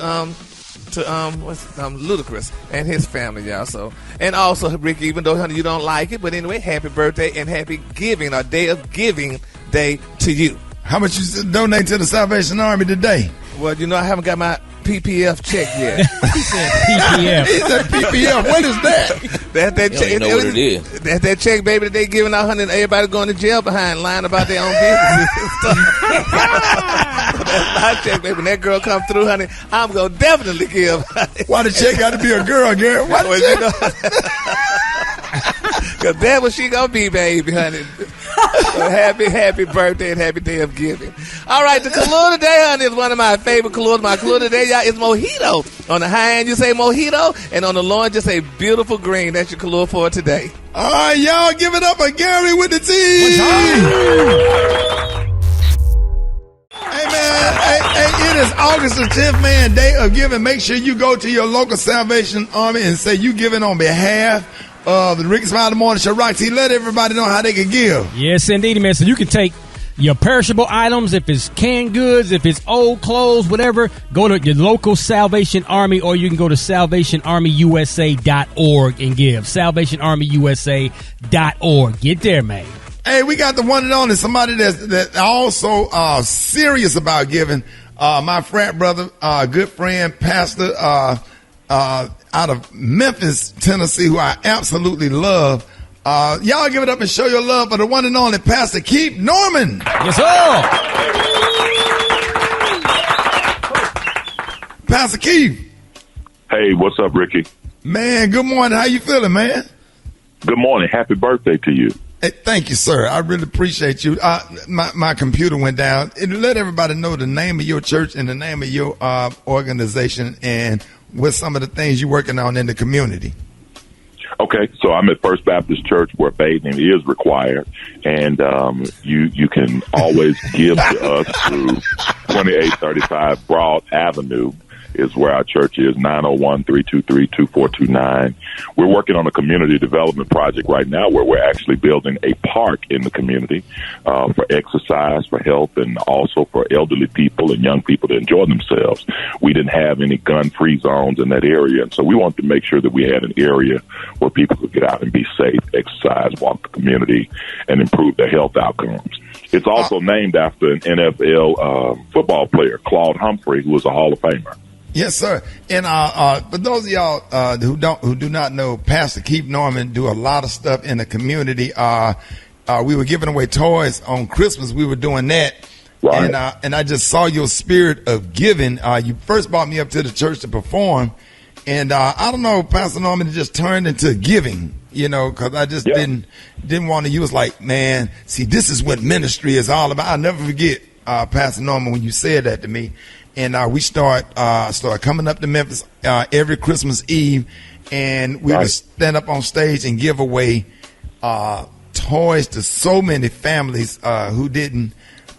Ludacris and his family, y'all. So, and also, Ricky, even though, honey, you don't like it, but anyway, happy birthday and happy giving, or day of giving day to you. How much you donate to the Salvation Army today? Well, you know, I haven't got my PPF check yet. He said PPF. He said PPF. What is that? That's that check. You know what it is. That's that check, baby, that they giving out, honey, and everybody going to jail behind, lying about their own business and stuff. That's my check, baby. When that girl come through, honey, I'm going to definitely give. Why the check got to be a girl, Gary? Why the check? Because that's what she going to be, baby, honey. So happy birthday and happy day of giving. All right, the color today, honey, is one of my favorite colors. My color today, y'all, is mojito. On the high end, you say mojito, and on the low end, just say beautiful green. That's your color for today. All right, y'all, give it up for Gary with the T. Hey, man, hey, it is August the 10th, man, day of giving. Make sure you go to your local Salvation Army and say you giving on behalf the Rickey Smiley Morning Show. Roxy, let everybody know how they can give. Yes, indeed, man. So you can take your perishable items, if it's canned goods, if it's old clothes, whatever, go to your local Salvation Army, or you can go to salvationarmyusa.org and give. salvationarmyusa.org. Get there, man. Hey, we got the one and only somebody that's also serious about giving. My frat brother, good friend, pastor out of Memphis, Tennessee, who I absolutely love. Y'all give it up and show your love for the one and only Pastor Keith Norman. Yes, sir. Pastor Keith. Hey, what's up, Ricky? Man, good morning. How you feeling, man? Good morning. Happy birthday to you. Hey, thank you, sir. I really appreciate you. My computer went down. Let everybody know the name of your church and the name of your organization and what some of the things you're working on in the community. Okay, so I'm at First Baptist Church where bathing is required, and you can always give to us through 2835 Broad Avenue is where our church is, 901-323-2429. We're working on a community development project right now where we're actually building a park in the community for exercise, for health, and also for elderly people and young people to enjoy themselves. We didn't have any gun-free zones in that area, and so we wanted to make sure that we had an area where people could get out and be safe, exercise, walk the community, and improve their health outcomes. It's also named after an NFL football player, Claude Humphrey, who was a Hall of Famer. Yes, sir. And for those of y'all who do not know, Pastor Keith Norman do a lot of stuff in the community. We were giving away toys on Christmas. We were doing that. Right. And I just saw your spirit of giving. You first brought me up to the church to perform, and I don't know, Pastor Norman, it just turned into giving. You know, because I just didn't want to. You was like, man, see, this is what ministry is all about. I'll never forget, Pastor Norman, when you said that to me. And we start coming up to Memphis every Christmas Eve, and we would stand up on stage and give away toys to so many families who didn't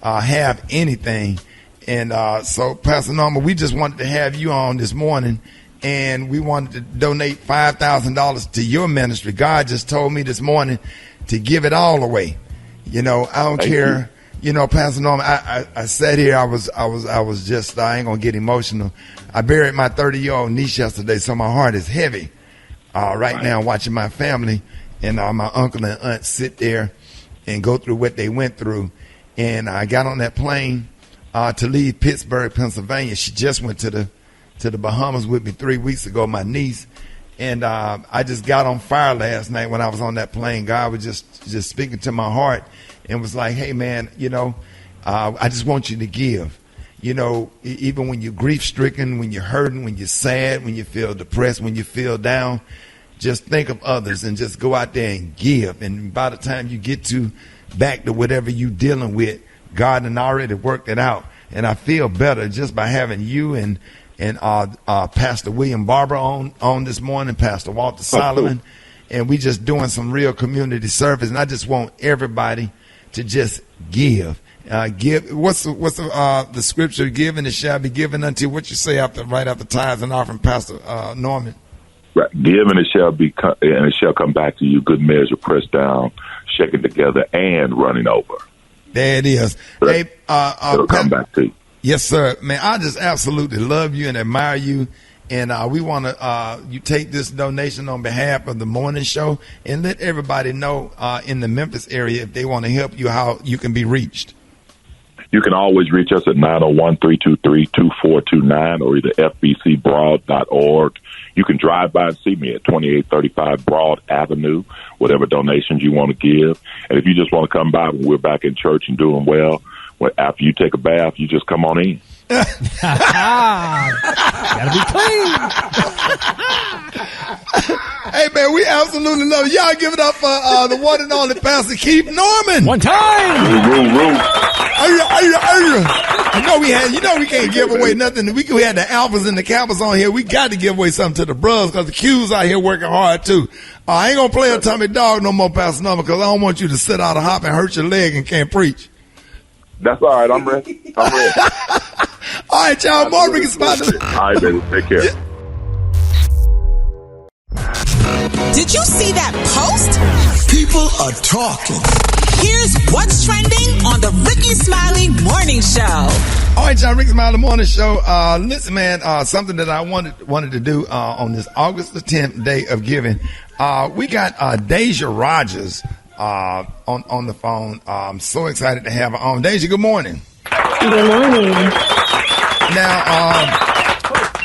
have anything. And so, Pastor Norman, we just wanted to have you on this morning, and we wanted to donate $5,000 to your ministry. God just told me this morning to give it all away. You know, I don't care. You know, Pastor Norman, I sat here. I was just, I ain't gonna get emotional. I buried my 30-year-old niece yesterday, so my heart is heavy right now watching my family and my uncle and aunt sit there and go through what they went through. And I got on that plane to leave Pittsburgh, Pennsylvania. She just went to the Bahamas with me 3 weeks ago, my niece. And I just got on fire last night when I was on that plane. God was just speaking to my heart. And was like, hey, man, you know, I just want you to give. You know, even when you're grief-stricken, when you're hurting, when you're sad, when you feel depressed, when you feel down, just think of others and just go out there and give. And by the time you get back to whatever you're dealing with, God had already worked it out. And I feel better just by having you and Pastor William Barber on this morning, Pastor Walter Solomon. And we just doing some real community service. And I just want everybody to just give. What's the scripture? Give and it shall be given unto. What you say right after tithes and offering, Pastor Norman? Right. Give and it shall come back to you. Good measure, pressed down, shaken together, and running over. There it is. Hey, it'll come back to you. Yes, sir. Man, I just absolutely love you and admire you. And we want to you take this donation on behalf of the morning show and let everybody know in the Memphis area if they want to help you, how you can be reached. You can always reach us at 901-323-2429 or either fbcbroad.org. You can drive by and see me at 2835 Broad Avenue, whatever donations you want to give. And if you just want to come by when we're back in church and doing well, after you take a bath, you just come on in. Gotta be clean. Hey, man, we absolutely love it. Y'all give it up for the one and only Pastor Keith Norman. One time. You know we can't give away nothing. We had the alphas and the kappas on here. We got to give away something to the brothers because the Q's out here working hard too. I ain't gonna play a Tommy Dog no more, Pastor Norman, because I don't want you to sit out a hop and hurt your leg and can't preach. That's all right. I'm ready. All right, y'all. More Rickey Smiley. All right, baby. Take care. Did you see that post? People are talking. Here's what's trending on the Rickey Smiley Morning Show. All right, y'all, Rickey Smiley Morning Show. Listen, man, something that I wanted to do on this August the 10th, day of giving. We got Deja Rogers on the phone. I'm so excited to have her on. Deja, good morning. Good morning. Now,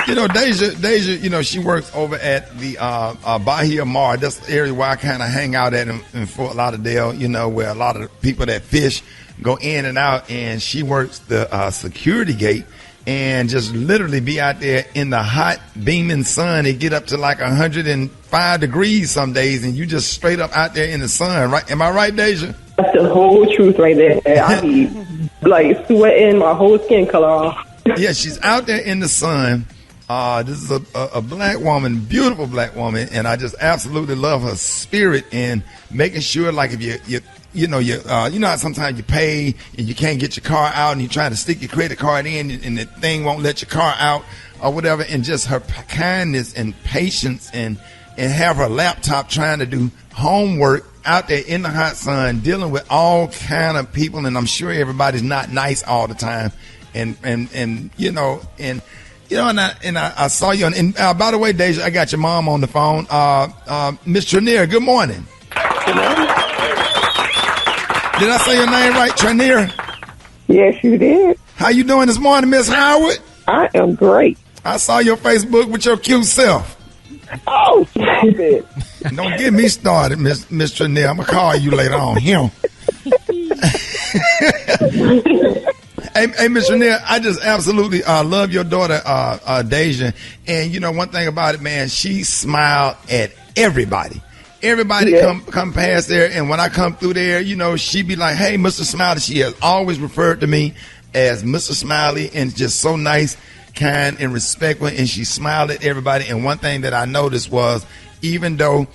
Deja, she works over at the Bahia Mar. That's the area where I kind of hang out at in Fort Lauderdale, where a lot of people that fish go in and out, and she works the security gate and just literally be out there in the hot, beaming sun. It get up to like 105 degrees some days, and you just straight up out there in the sun, right? Am I right, Deja? That's the whole truth right there. I be like sweating my whole skin color off. Yeah, she's out there in the sun. This is a black woman, beautiful black woman, and I just absolutely love her spirit in making sure, like, if you know how sometimes you pay and you can't get your car out and you're trying to stick your credit card in and the thing won't let your car out or whatever, and just her kindness and patience and have her laptop trying to do homework out there in the hot sun, dealing with all kind of people, and I'm sure everybody's not nice all the time, and I saw you. And by the way, Deja, I got your mom on the phone. Miss Tranier, good morning. Good morning. Did I say your name right, Tranier? Yes, you did. How you doing this morning, Miss Howard? I am great. I saw your Facebook with your cute self. Oh, stupid. Don't get me started, Miss Tranier. I'm going to call you later on. Him. Hey, Miss Tranier, I just absolutely love your daughter, Deja. And, one thing about it, man, she smiled at everybody. Everybody come past there, and when I come through there, she be like, hey, Mr. Smiley. She has always referred to me as Mr. Smiley, and just so nice, kind, and respectful, and she smiled at everybody. And one thing that I noticed was, even though,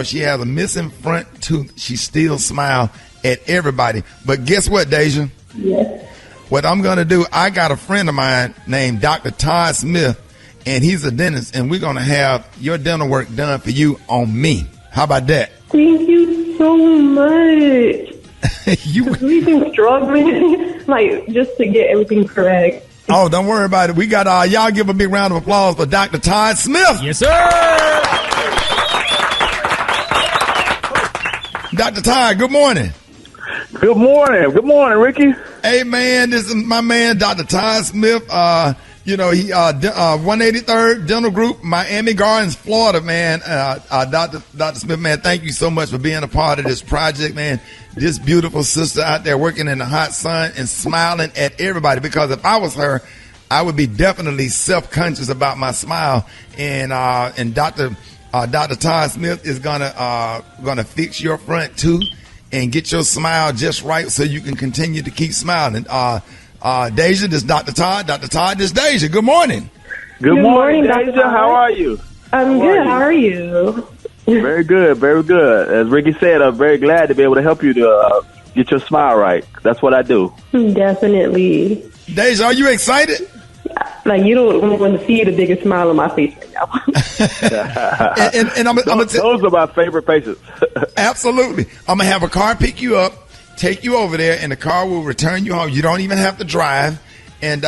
she has a missing front tooth, she still smiled at everybody. But guess what, Deja? Yes. What I'm going to do, I got a friend of mine named Dr. Todd Smith, and he's a dentist, and we're going to have your dental work done for you on me. How about that? Thank you so much. We've been struggling, just to get everything correct. Oh, don't worry about it. We got, y'all give a big round of applause for Dr. Todd Smith. Yes, sir. Dr. Todd, good morning. Good morning. Good morning, Ricky. Hey, man, this is my man, Dr. Todd Smith. He 183rd Dental Group, Miami Gardens, Florida, man. Dr. Smith, man, thank you so much for being a part of this project, man. This beautiful sister out there working in the hot sun and smiling at everybody. Because if I was her, I would be definitely self-conscious about my smile. And Dr. Todd Smith is gonna fix your front tooth and get your smile just right so you can continue to keep smiling. Deja, this is Dr. Todd. Dr. Todd, this is Deja. Good morning. Good morning, Deja. How are you? I'm good. How are you? Very good. Very good. As Ricky said, I'm very glad to be able to help you to get your smile right. That's what I do. Definitely. Deja, are you excited? You don't want to see the biggest smile on my face right now. Those are my favorite faces. Absolutely. I'm going to have a car pick you up, take you over there, and the car will return you home. You don't even have to drive. And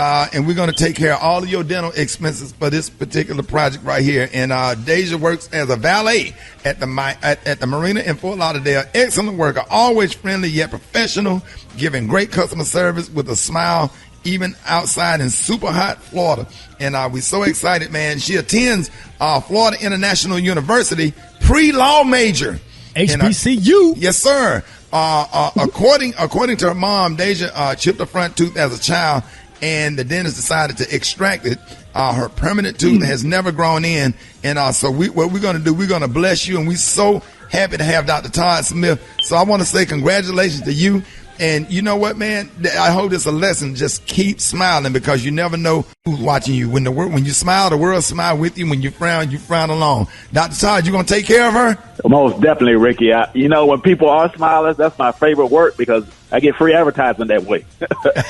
we're going to take care of all of your dental expenses for this particular project right here. And Deja works as a valet at the marina in Fort Lauderdale. Excellent worker, always friendly yet professional, giving great customer service with a smile, even outside in super hot Florida. And we're so excited, man. She attends Florida International University, pre-law major. HBCU. Yes, sir. According to her mom, Deja chipped her front tooth as a child, and the dentist decided to extract it. Her permanent tooth has never grown in. And so what we're going to do, we're going to bless you, and we're so happy to have Dr. Todd Smith. So I want to say congratulations to you. And you know what, man? I hope it's a lesson. Just keep smiling, because you never know who's watching you. When you smile, the world smile with you. When you frown along. Dr. Todd, you going to take care of her? Most definitely, Ricky. When people are smilers, that's my favorite work, because I get free advertising that way.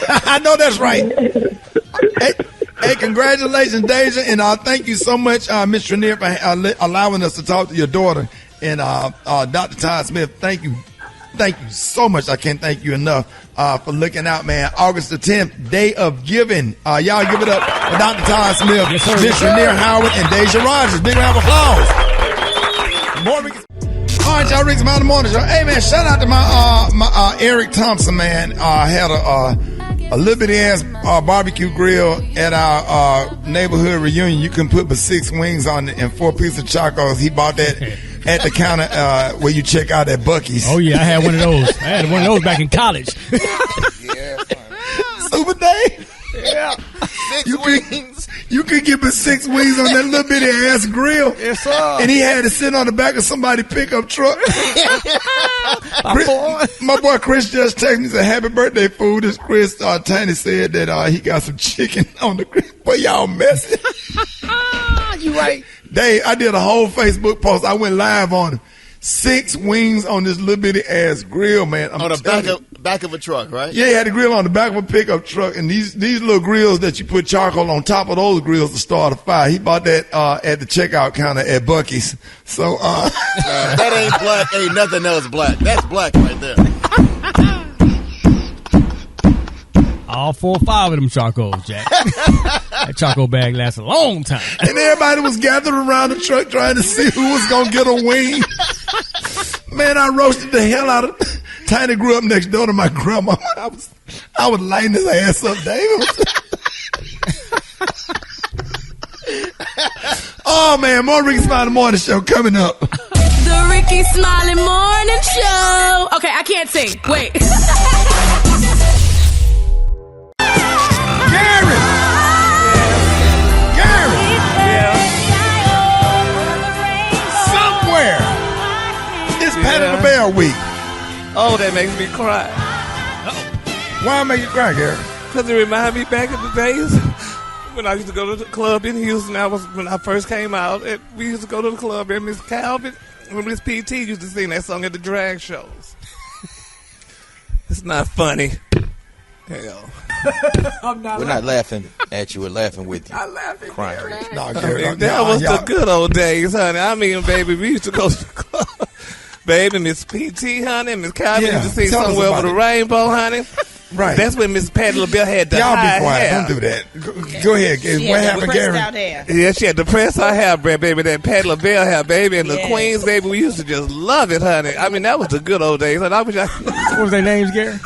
I know that's right. Hey, congratulations, Deja, and thank you so much, Miss Trenier, for allowing us to talk to your daughter. And Dr. Todd Smith, thank you so much. I can't thank you enough for looking out, man. August the 10th, Day of Giving. Y'all give it up for Dr. Todd Smith, Miss Trenier Howard, and Deja Rogers. Big round of applause. All right, y'all, Rickey Smiley Morning Show. Hey, man, shout out to my Eric Thompson, man. Had a little bitty ass barbecue grill at our neighborhood reunion. You can put but 6 wings on it and 4 pieces of chacos. He bought that at the counter where you check out at Buc-ee's. Oh yeah, I had one of those. I had one of those back in college. Super Dave. Yeah. 6 wings. You could get but 6 wings on that little bitty ass grill. Yes, sir. And he had to sit on the back of somebody's pickup truck. My boy Chris just texted me and said, happy birthday, fool. This Chris Tanny said that he got some chicken on the grill. Boy, y'all messing. You right. Dave, I did a whole Facebook post. I went live on 6 wings on this little bitty ass grill, man. On the back of a truck, right? Yeah, he had a grill on the back of a pickup truck, and these little grills that you put charcoal on top of those grills to start a fire. He bought that at the checkout counter at Buc-ee's. So that ain't black. Ain't nothing else black. That's black right there. All 4 or 5 of them charcoals, Jack. That charcoal bag lasts a long time. And everybody was gathered around the truck trying to see who was going to get a wing. Man, I roasted the hell out of Tiny. Grew up next door to my grandma. I was lighting his ass up, David. Oh, man, more Rickey Smiley Morning Show coming up. The Rickey Smiley Morning Show. Okay, I can't sing. Wait. Patty LaBelle week. Oh, that makes me cry. Why make you cry, Gary? Because it reminds me back in the days when I used to go to the club in Houston. When I first came out, we used to go to the club, and Miss Calvin, when Miss PT used to sing that song at the drag shows. It's not funny. Hell. We're not laughing at you. We're laughing with you. I'm laughing. Crying. No, Gary, that was the good old days, honey. I mean, baby, we used to go to the club. Baby, Miss PT, honey, Miss Calvin used to sing Somewhere Over the Rainbow, honey. Right. That's when Miss Patty LaBelle had the Y'all high be quiet. hair. Don't do that. Go ahead. What happened, Gary? Yeah, she had to press her hair, baby. That Patty LaBelle hair, baby. And the Queens, baby, we used to just love it, honey. I mean, that was the good old days. And I wish what was their names, Gary?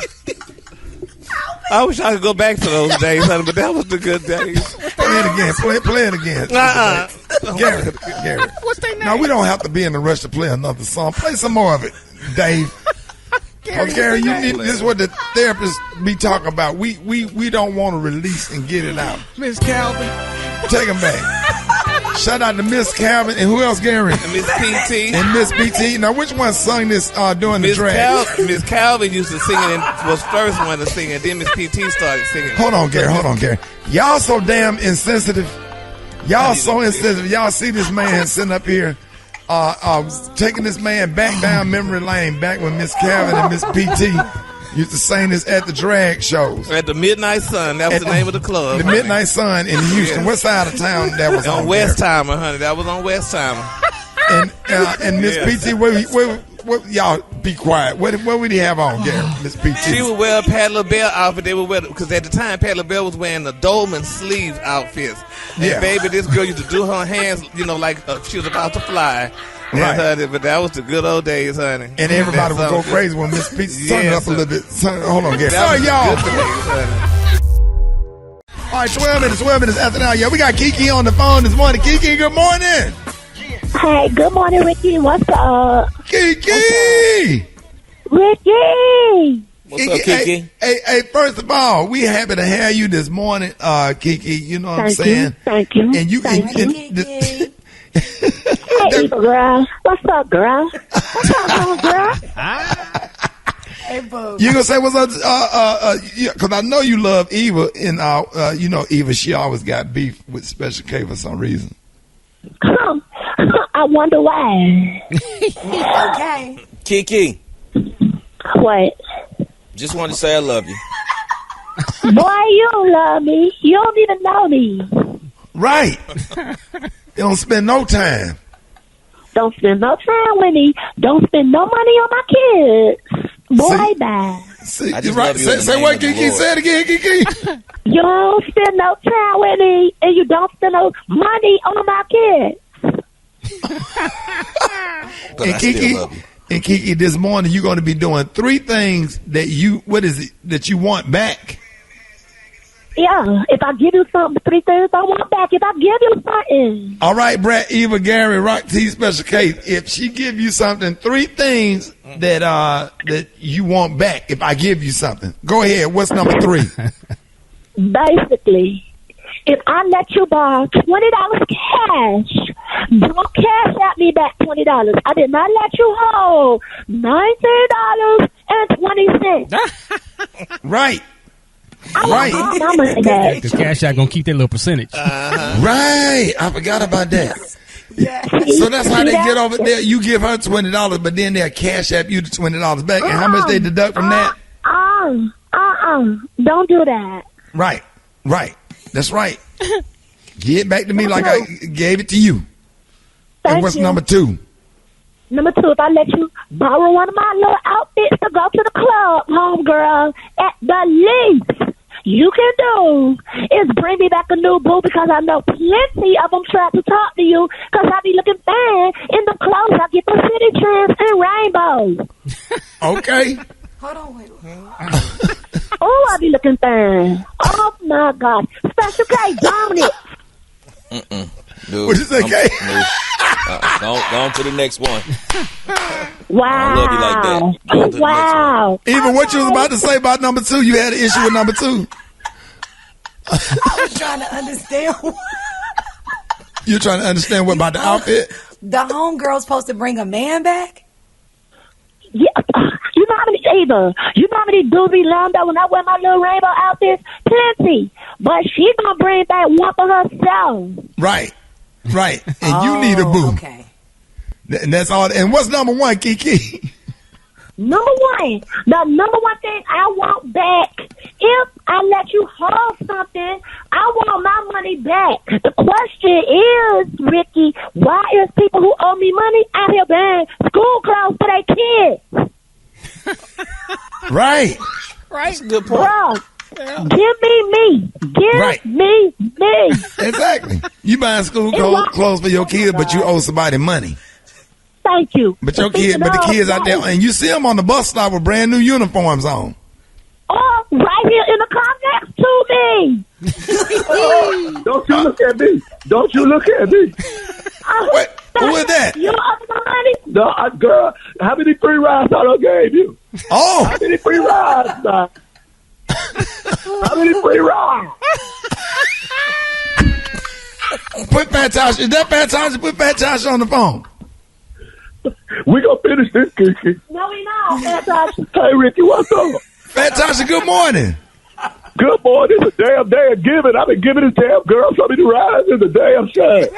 I wish I could go back to those days, honey, but that was the good days. Play it again. Play it again. Gary. What's their name? No, we don't have to be in the rush to play another song. Play some more of it, Dave. Gary, you need, this is what the therapists be talking about. We don't want to release and get it out. Miss Calvin. Take them back. Shout out to Miss Calvin and who else, Gary? And Miss PT. And Miss PT. Now, which one sung this during the drag? Miss Calvin used to sing it and was first one to sing it. Then Miss PT started singing. Hold on, Gary. Y'all so damn insensitive. Y'all so insensitive. Y'all see this man sitting up here taking this man back down memory lane back when Miss Calvin and Miss PT used to sing this at the drag shows. At the Midnight Sun. That was the name of the club. The Midnight Sun in Houston. What side of town that was on? On Westheimer, honey. That was on Westheimer. And Miss PT, what y'all be quiet. What would he have on, Gary? Miss PT. She would wear a Patty LaBelle outfit. They would wear, because at the time Patty LaBelle was wearing the Dolman sleeve outfits. And baby, this girl used to do her hands, like she was about to fly. Right. Honey, but that was the good old days, honey. And everybody would go crazy when Miss PT turned it up a little bit. Hold on, Gary. Sorry, y'all. All right, 12 minutes after now. Yeah, we got Kiki on the phone this morning. Kiki, good morning. Hey, good morning, Ricky. What's up? Kiki! Ricky! What's up, Kiki? Hey, first of all, we happy to have you this morning, Kiki. You know what I'm saying? Thank you. And you Thank you. Hey, girl. What's up, girl? What's up, girl? Hey, boo. You gonna say what's up? Because I know you love Eva, and Eva. She always got beef with Special K for some reason. I wonder why. Okay. Kiki. What? Just wanted to say I love you. Boy, you don't love me. You don't even know me. Right. You don't spend no time. Don't spend no time with me. Don't spend no money on my kids. Boy, bye. See, right. Say what, Kiki? Say it again, Kiki. You don't spend no time with me, and you don't spend no money on my kids. And Kiki, this morning you're going to be doing 3 things that you want back. Yeah, if I give you something, 3 things I want back. If I give you something. All right, Brett, Eva, Gary, Rock T, Special K. If she give you something, 3 things that you want back. If I give you something, go ahead. What's number 3? Basically, if I let you borrow $20 cash, don't cash at me back $20. I did not let you hold $19.20. Right. Right. Because Cash App gonna keep that little percentage. Right. I forgot about that. So that's how they get over there. You give her $20, but then they'll Cash App you the $20 back. And how much they deduct from that? Don't do that. Right. That's right. Give it back to me like I gave it to you. And what's number 2? Number 2, if I let you borrow one of my little outfits to go to the club, homegirl, at the least you can do is bring me back a new boo, because I know plenty of them try to talk to you because I be looking fine in the clothes I get from City Trends and Rainbows. Okay. Hold on, wait. Oh, I be looking fine. Oh, my God. Special K, Dominic. What you say, K? Go on to the next one. Wow. I love you like that. Go on to the next one. Even what you was about to say about number 2, you had an issue with number 2. I was trying to understand. You're trying to understand what about the outfit? The homegirl's supposed to bring a man back? Yeah. You know how many dudes be Lando when I wear my little rainbow outfits? Plenty. But she gonna bring back one for herself. Right. And you need a boo. Okay. And that's all. And what's number 1, Kiki? Number 1. The number 1 thing I want back. If I let you hold something, I want my money back. The question is, Ricky, why is people who owe me money out here buying school clothes for their kids? Right. That's a good point. Bro, give me. Give me. Exactly. You buying school clothes for your kids, but you owe somebody money. Thank you. But the kids out there, and you see them on the bus stop with brand new uniforms on. Oh, right here in the car next to me. Don't you look at me. Don't you look at me. Wait, who is that? You owe the money? No, girl, how many free rides I done gave you? Oh. How many free rides, man? How many free rides? Put Fantastic. Is that Fantastic? Put Fantastic on the phone. We gonna finish this, Kiki. No, we not. Fantastic. Hey, Ricky, what's up? Fantastic, good morning. Good morning. It's a damn day of giving. I've been giving this damn girl so many rides. It's a damn shame.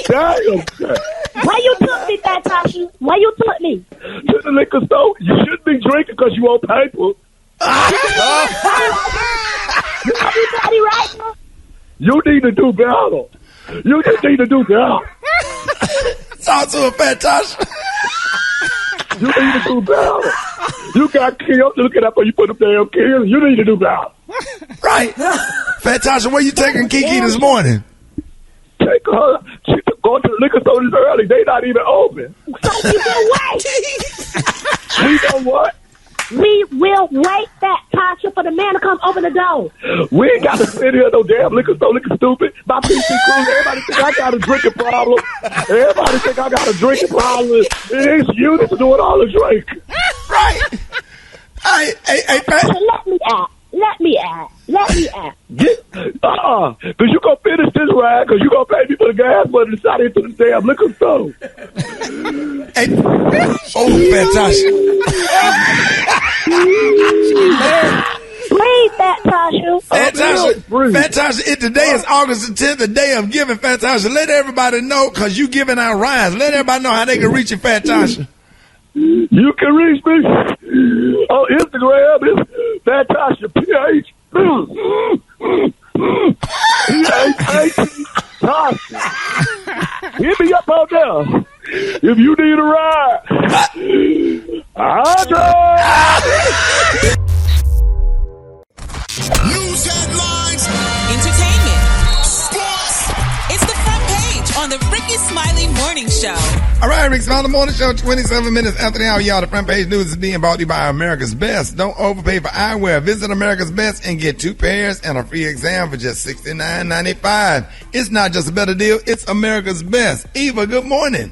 damn shame. Why you took me, Fantastic? Why you took me? To the liquor store. You shouldn't be drinking because you owe paper. Everybody right now? You need to do better. You just need to do better. Talk to a Fantastic. You need to do better. You got killed looking up when you put them damn kills. You need to do better. Right. Fantastic, where you taking Kiki this morning? Take her. She's going to the liquor store this early. They not even open. So we will wait. We know what? We will wait that Tasha for the man to come open the door. We ain't got to sit here no damn liquor store looking stupid. My PC crew, everybody think I got a drinking problem. Everybody think I got a drinking problem. It is you that's doing all the drink. Right. Hey, Let me ask. Because you going to finish this ride because you going to pay me for the gas money to shot into the damn liquor store. Fantastic. Read that, Tasha. Fantastic. Today is August the 10th, the day of giving. Fantastic. Let everybody know, because you giving out rides. Let everybody know how they can reach you, Fantastic. You can reach me on Instagram. It's Fantastic. PH. Thompson. Hit me up out there. If you need a ride. I'll drive. News headlines. Entertainment. Sports. It's the front page on the Rickey Smiley Morning Show. All right, Rick Smiley Morning Show, 27 minutes after the hour. Y'all, the front page news is being brought to you by America's Best. Don't overpay for eyewear. Visit America's Best and get 2 pairs and a free exam for just $69.95. It's not just a better deal, it's America's Best. Eva, good morning.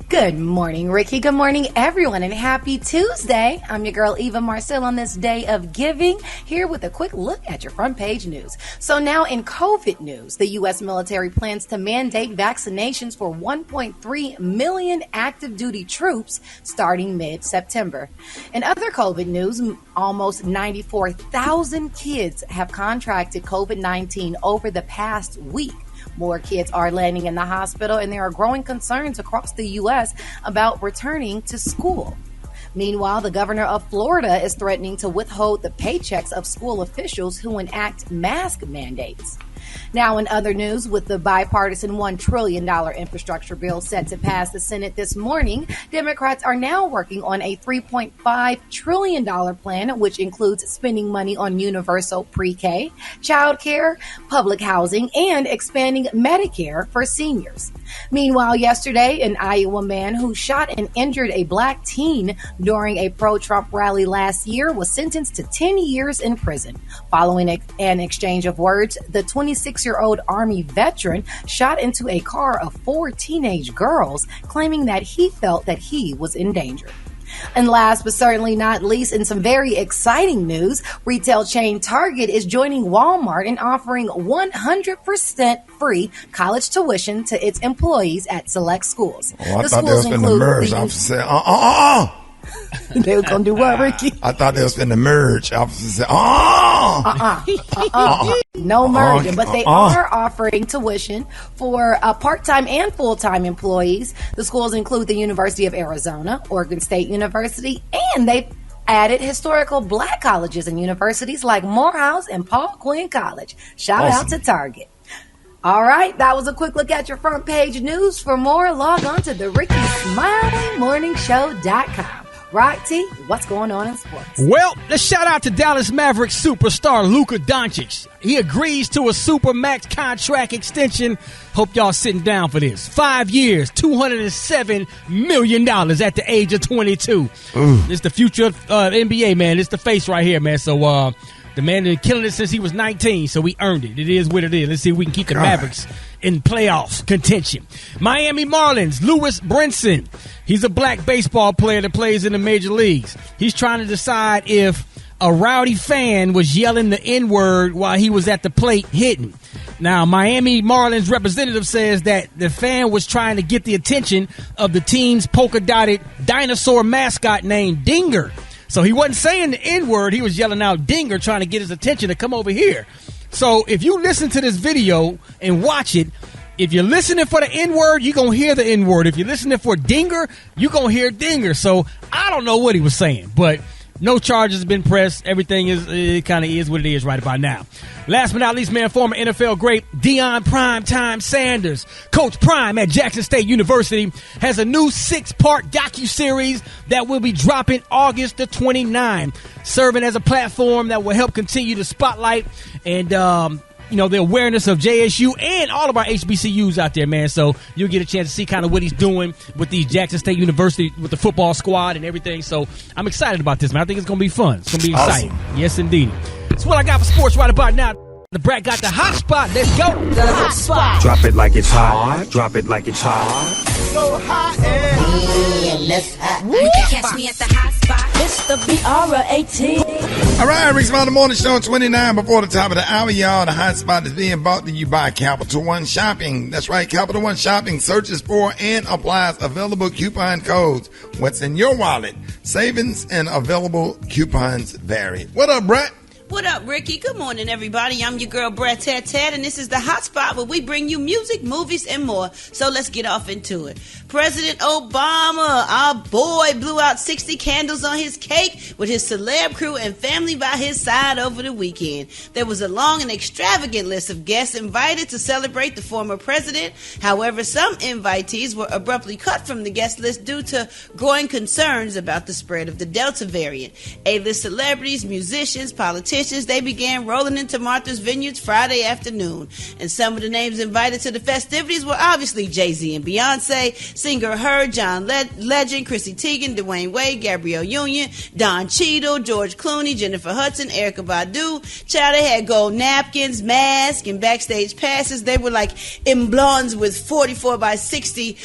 Good morning, Ricky. Good morning, everyone, and happy Tuesday. I'm your girl, Eva Marcel, on this day of giving, here with a quick look at your front page news. So now in COVID news, the U.S. military plans to mandate vaccinations for 1.3 million active duty troops starting mid-September. In other COVID news, almost 94,000 kids have contracted COVID-19 over the past week. More kids are landing in the hospital, and there are growing concerns across the U.S. about returning to school. Meanwhile, the governor of Florida is threatening to withhold the paychecks of school officials who enact mask mandates. Now, in other news, with the bipartisan $1 trillion infrastructure bill set to pass the Senate this morning, Democrats are now working on a $3.5 trillion plan, which includes spending money on universal pre-K, child care, public housing, and expanding Medicare for seniors. Meanwhile, yesterday, an Iowa man who shot and injured a black teen during a pro-Trump rally last year was sentenced to 10 years in prison. Following an exchange of words, the 26-year-old Army veteran shot into a car of 4 teenage girls, claiming that he felt that he was in danger. And last but certainly not least, in some very exciting news, retail chain Target is joining Walmart in offering 100% free college tuition to its employees at select schools. Oh, I thought they was finna merge. I was saying, They were going to do what, Ricky? I thought they was finna merge. I was saying, No merging, but they are offering tuition for part-time and full-time employees. The schools include the University of Arizona, Oregon State University, and they've added historical black colleges and universities like Morehouse and Paul Quinn College. Shout out to Target. All right, that was a quick look at your front page news. For more, log on to the RickySmileyMorningShow.com. Rock T, what's going on in sports? Well, let's shout out to Dallas Mavericks superstar Luka Doncic. He agrees to a Supermax contract extension. Hope y'all sitting down for this. 5 years, $207 million at the age of 22. It's the future of NBA, man. It's the face right here, man. So the man been killing it since he was 19, so we earned it. It is what it is. Let's see if we can keep the Mavericks in playoff contention. Miami Marlins, Lewis Brinson. He's a black baseball player that plays in the major leagues. He's trying to decide if a rowdy fan was yelling the N-word while he was at the plate hitting. Now, Miami Marlins representative says that the fan was trying to get the attention of the team's polka-dotted dinosaur mascot named Dinger. So he wasn't saying the N-word. He was yelling out Dinger, trying to get his attention to come over here. So if you listen to this video and watch it, if you're listening for the N-word, you're going to hear the N-word. If you're listening for Dinger, you're going to hear Dinger. So I don't know what he was saying, but no charges have been pressed. Everything it kind of is what it is right about now. Last but not least, man, former NFL great Deion Primetime Sanders, Coach Prime at Jackson State University, has a new 6-part docuseries that will be dropping August the 29th, serving as a platform that will help continue to spotlight and the awareness of JSU and all of our HBCUs out there, man. So you'll get a chance to see kind of what he's doing with these Jackson State University, with the football squad and everything. So I'm excited about this, man. I think it's going to be fun. It's going to be exciting. Yes, indeed. That's what I got for sports right about now. The brat got the hot spot. Let's go. The hot spot. Drop it like it's hot. Drop it like it's hot. So hot and let's hot. You can catch me at the hot spot. It's the BRAT. All right, Rick's Smiley Morning Show, 29 before the top of the hour, y'all. The hot spot is being brought to you by Capital One Shopping. That's right, Capital One Shopping searches for and applies available coupon codes. What's in your wallet? Savings and available coupons vary. What up, Brett? What up, Ricky? Good morning, everybody. I'm your girl, Brett Tat Tat, and this is the Hot Spot where we bring you music, movies, and more. So let's get off into it. President Obama, our boy, blew out 60 candles on his cake with his celeb crew and family by his side over the weekend. There was a long and extravagant list of guests invited to celebrate the former president. However, some invitees were abruptly cut from the guest list due to growing concerns about the spread of the Delta variant. A-list celebrities, musicians, politicians, they began rolling into Martha's Vineyards Friday afternoon. And some of the names invited to the festivities were obviously Jay-Z and Beyonce, singer Her, John Legend, Chrissy Teigen, Dwayne Wade, Gabrielle Union, Don Cheadle, George Clooney, Jennifer Hudson, Erykah Badu. Child, they had gold napkins, masks, and backstage passes. They were like emblazoned with 44 by 60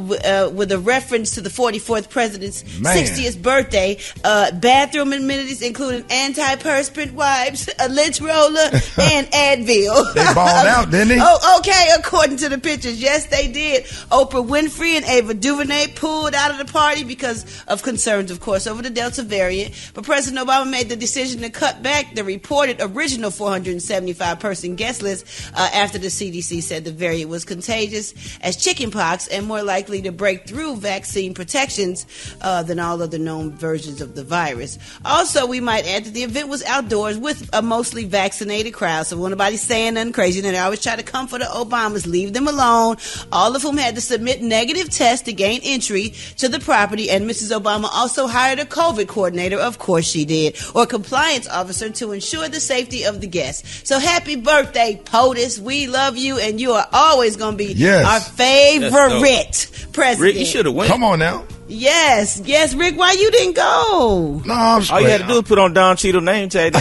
with a reference to the 44th president's 60th birthday. Bathroom amenities including antiperspirant wipes, a lint roller, and Advil. They balled out, didn't they? Oh, okay, according to the pictures. Yes, they did. Oprah Winfrey and Ava DuVernay pulled out of the party because of concerns, of course, over the Delta variant. But President Obama made the decision to cut back the reported original 475-person guest list after the CDC said the variant was contagious as chickenpox and more likely to break through vaccine protections than all other known versions of the virus. Also, we might add that the event was outdoors with a mostly vaccinated crowd, so when nobody's saying nothing crazy, then they always try to come for the Obamas, leave them alone, all of whom had to submit negative tests to gain entry to the property, and Mrs. Obama also hired a COVID coordinator, of course she did, or compliance officer to ensure the safety of the guests. So happy birthday, POTUS. We love you, and you are always going to be our favorite president. Rick, you should have went. Come on now. Yes, Rick, why you didn't go? No, I'm straight. All you had to do is put on Don Cheadle name tag. The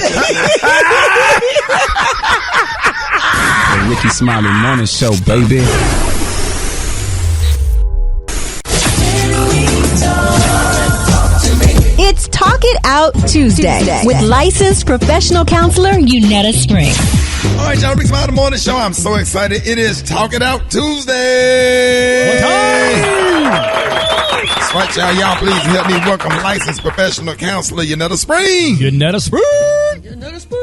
Rickey Smiley Morning Show, baby. It's Talk It Out Tuesday with licensed professional counselor Unetta Spring. All right, y'all, Rickey Smiley Morning Show. I'm so excited. It is Talk It Out Tuesday. What time? That's right, y'all. Y'all, please help me welcome licensed professional counselor Unetta Spring. Unetta Spring. Unetta Spring.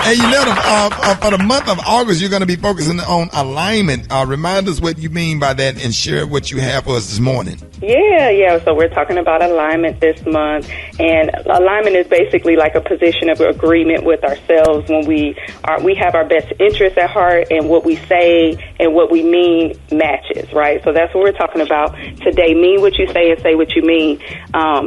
Hey, Unetta, for the month of August, you're going to be focusing on alignment. Remind us what you mean by that and share what you have for us this morning. Yeah. So we're talking about alignment this month, and alignment is basically like a position of agreement with ourselves when we have our best interests at heart, and what we say and what we mean matches, right? So that's what we're talking about today. Mean what you say and say what you mean.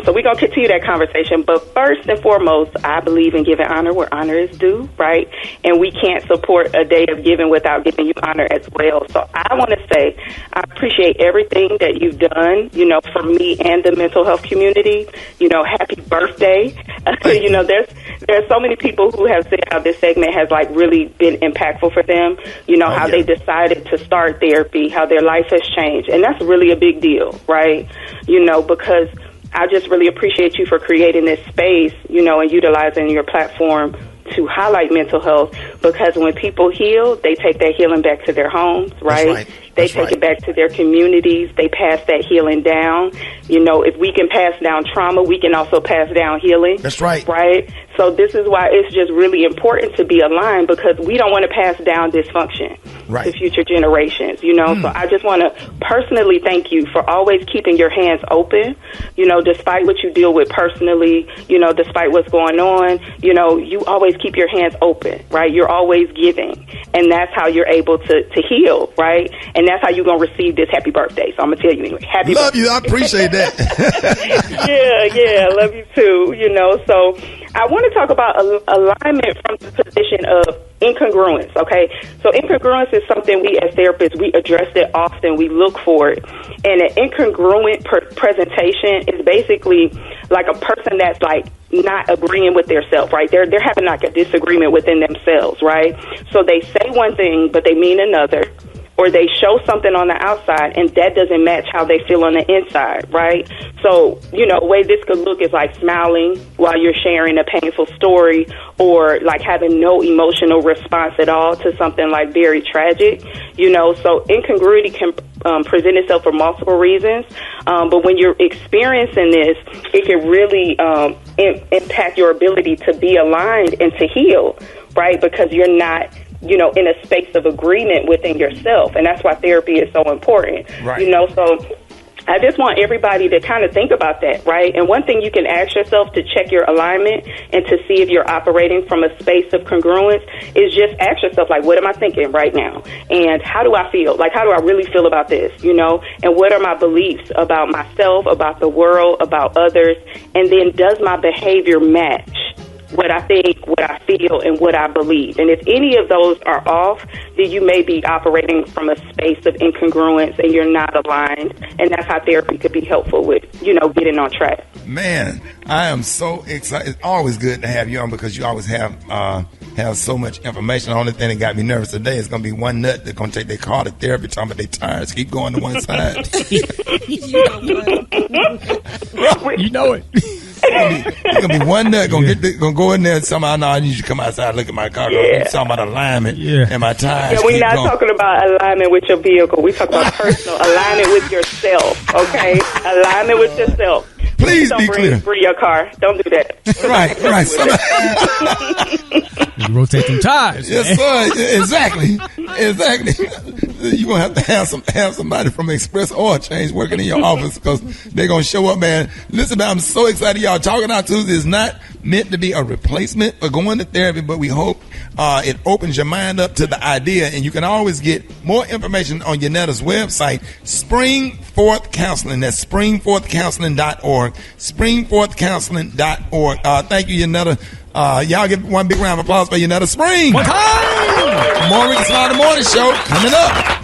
So we're going to continue that conversation, but first and foremost, I believe in giving honor where honor is due, right? And we can't support a day of giving without giving you honor as well. So I want to say I appreciate everything that you've done, for me and the mental health community. Happy birthday. There's so many people who have said how this segment has really been impactful for them, how they decided to start therapy, how their life has changed. And that's really a big deal, right? Because I just really appreciate you for creating this space, and utilizing your platform to highlight mental health, because when people heal, they take that healing back to their homes, right? They take it back to their communities. They pass that healing down. If we can pass down trauma, we can also pass down healing. That's right. Right? So this is why it's just really important to be aligned, because we don't want to pass down dysfunction to future generations, So I just want to personally thank you for always keeping your hands open, despite what you deal with personally, despite what's going on, you always keep your hands open, right? You're always giving, and that's how you're able to heal, right? And that's how you're going to receive this happy birthday. So I'm going to tell you anyway. Happy Love birthday. you. I appreciate that. Yeah. Love you too, So I want to talk about alignment from the position of incongruence, okay? So incongruence is something we as therapists, we address it often, we look for it. And an incongruent presentation is basically like a person that's not agreeing with their self, right? They're having a disagreement within themselves, right? So they say one thing, but they mean another. or they show something on the outside and that doesn't match how they feel on the inside, right? So, a way this could look is like smiling while you're sharing a painful story, or like having no emotional response at all to something like very tragic, So incongruity can present itself for multiple reasons, but when you're experiencing this, it can really impact your ability to be aligned and to heal, right? Because you're not in a space of agreement within yourself. And that's why therapy is so important. Right. So I just want everybody to kind of think about that, right? And one thing you can ask yourself to check your alignment and to see if you're operating from a space of congruence is just ask yourself, like, what am I thinking right now? And how do I feel? Like, how do I really feel about this, And what are my beliefs about myself, about the world, about others? And then does my behavior match what I think, what I feel, and what I believe? And if any of those are off, then you may be operating from a space of incongruence and you're not aligned. And that's how therapy could be helpful with, getting on track. Man, I am so excited. It's always good to have you on because you always have so much information. The only thing that got me nervous today is going to be one nut that's going to take their car to therapy talking about their tires keep going to one side. You know it. It's gonna be one nut gonna go in there and somehow I need you to come outside and look at my car. Yeah. Talking about alignment and my tires. Yeah, we're not talking about alignment with your vehicle. We're talking about personal alignment with yourself. Okay, alignment with yourself. Please don't be clear. Bring your car. Don't do that. Right. You rotate them tires. Yes, sir. Exactly. You're gonna have to have somebody from Express Oil Change working in your office because they're gonna show up, man. Listen, man, I'm so excited. Y'all Talking Out Tuesday is not meant to be a replacement for going to therapy, but we hope it opens your mind up to the idea. And you can always get more information on Yanetta's website, Springforth Counseling. That's springforthcounseling.org. Springforthcounseling.org. Thank you, Yanetta. Y'all give one big round of applause for Yanetta Spring. One time! More Rickey Smiley Morning Show coming up.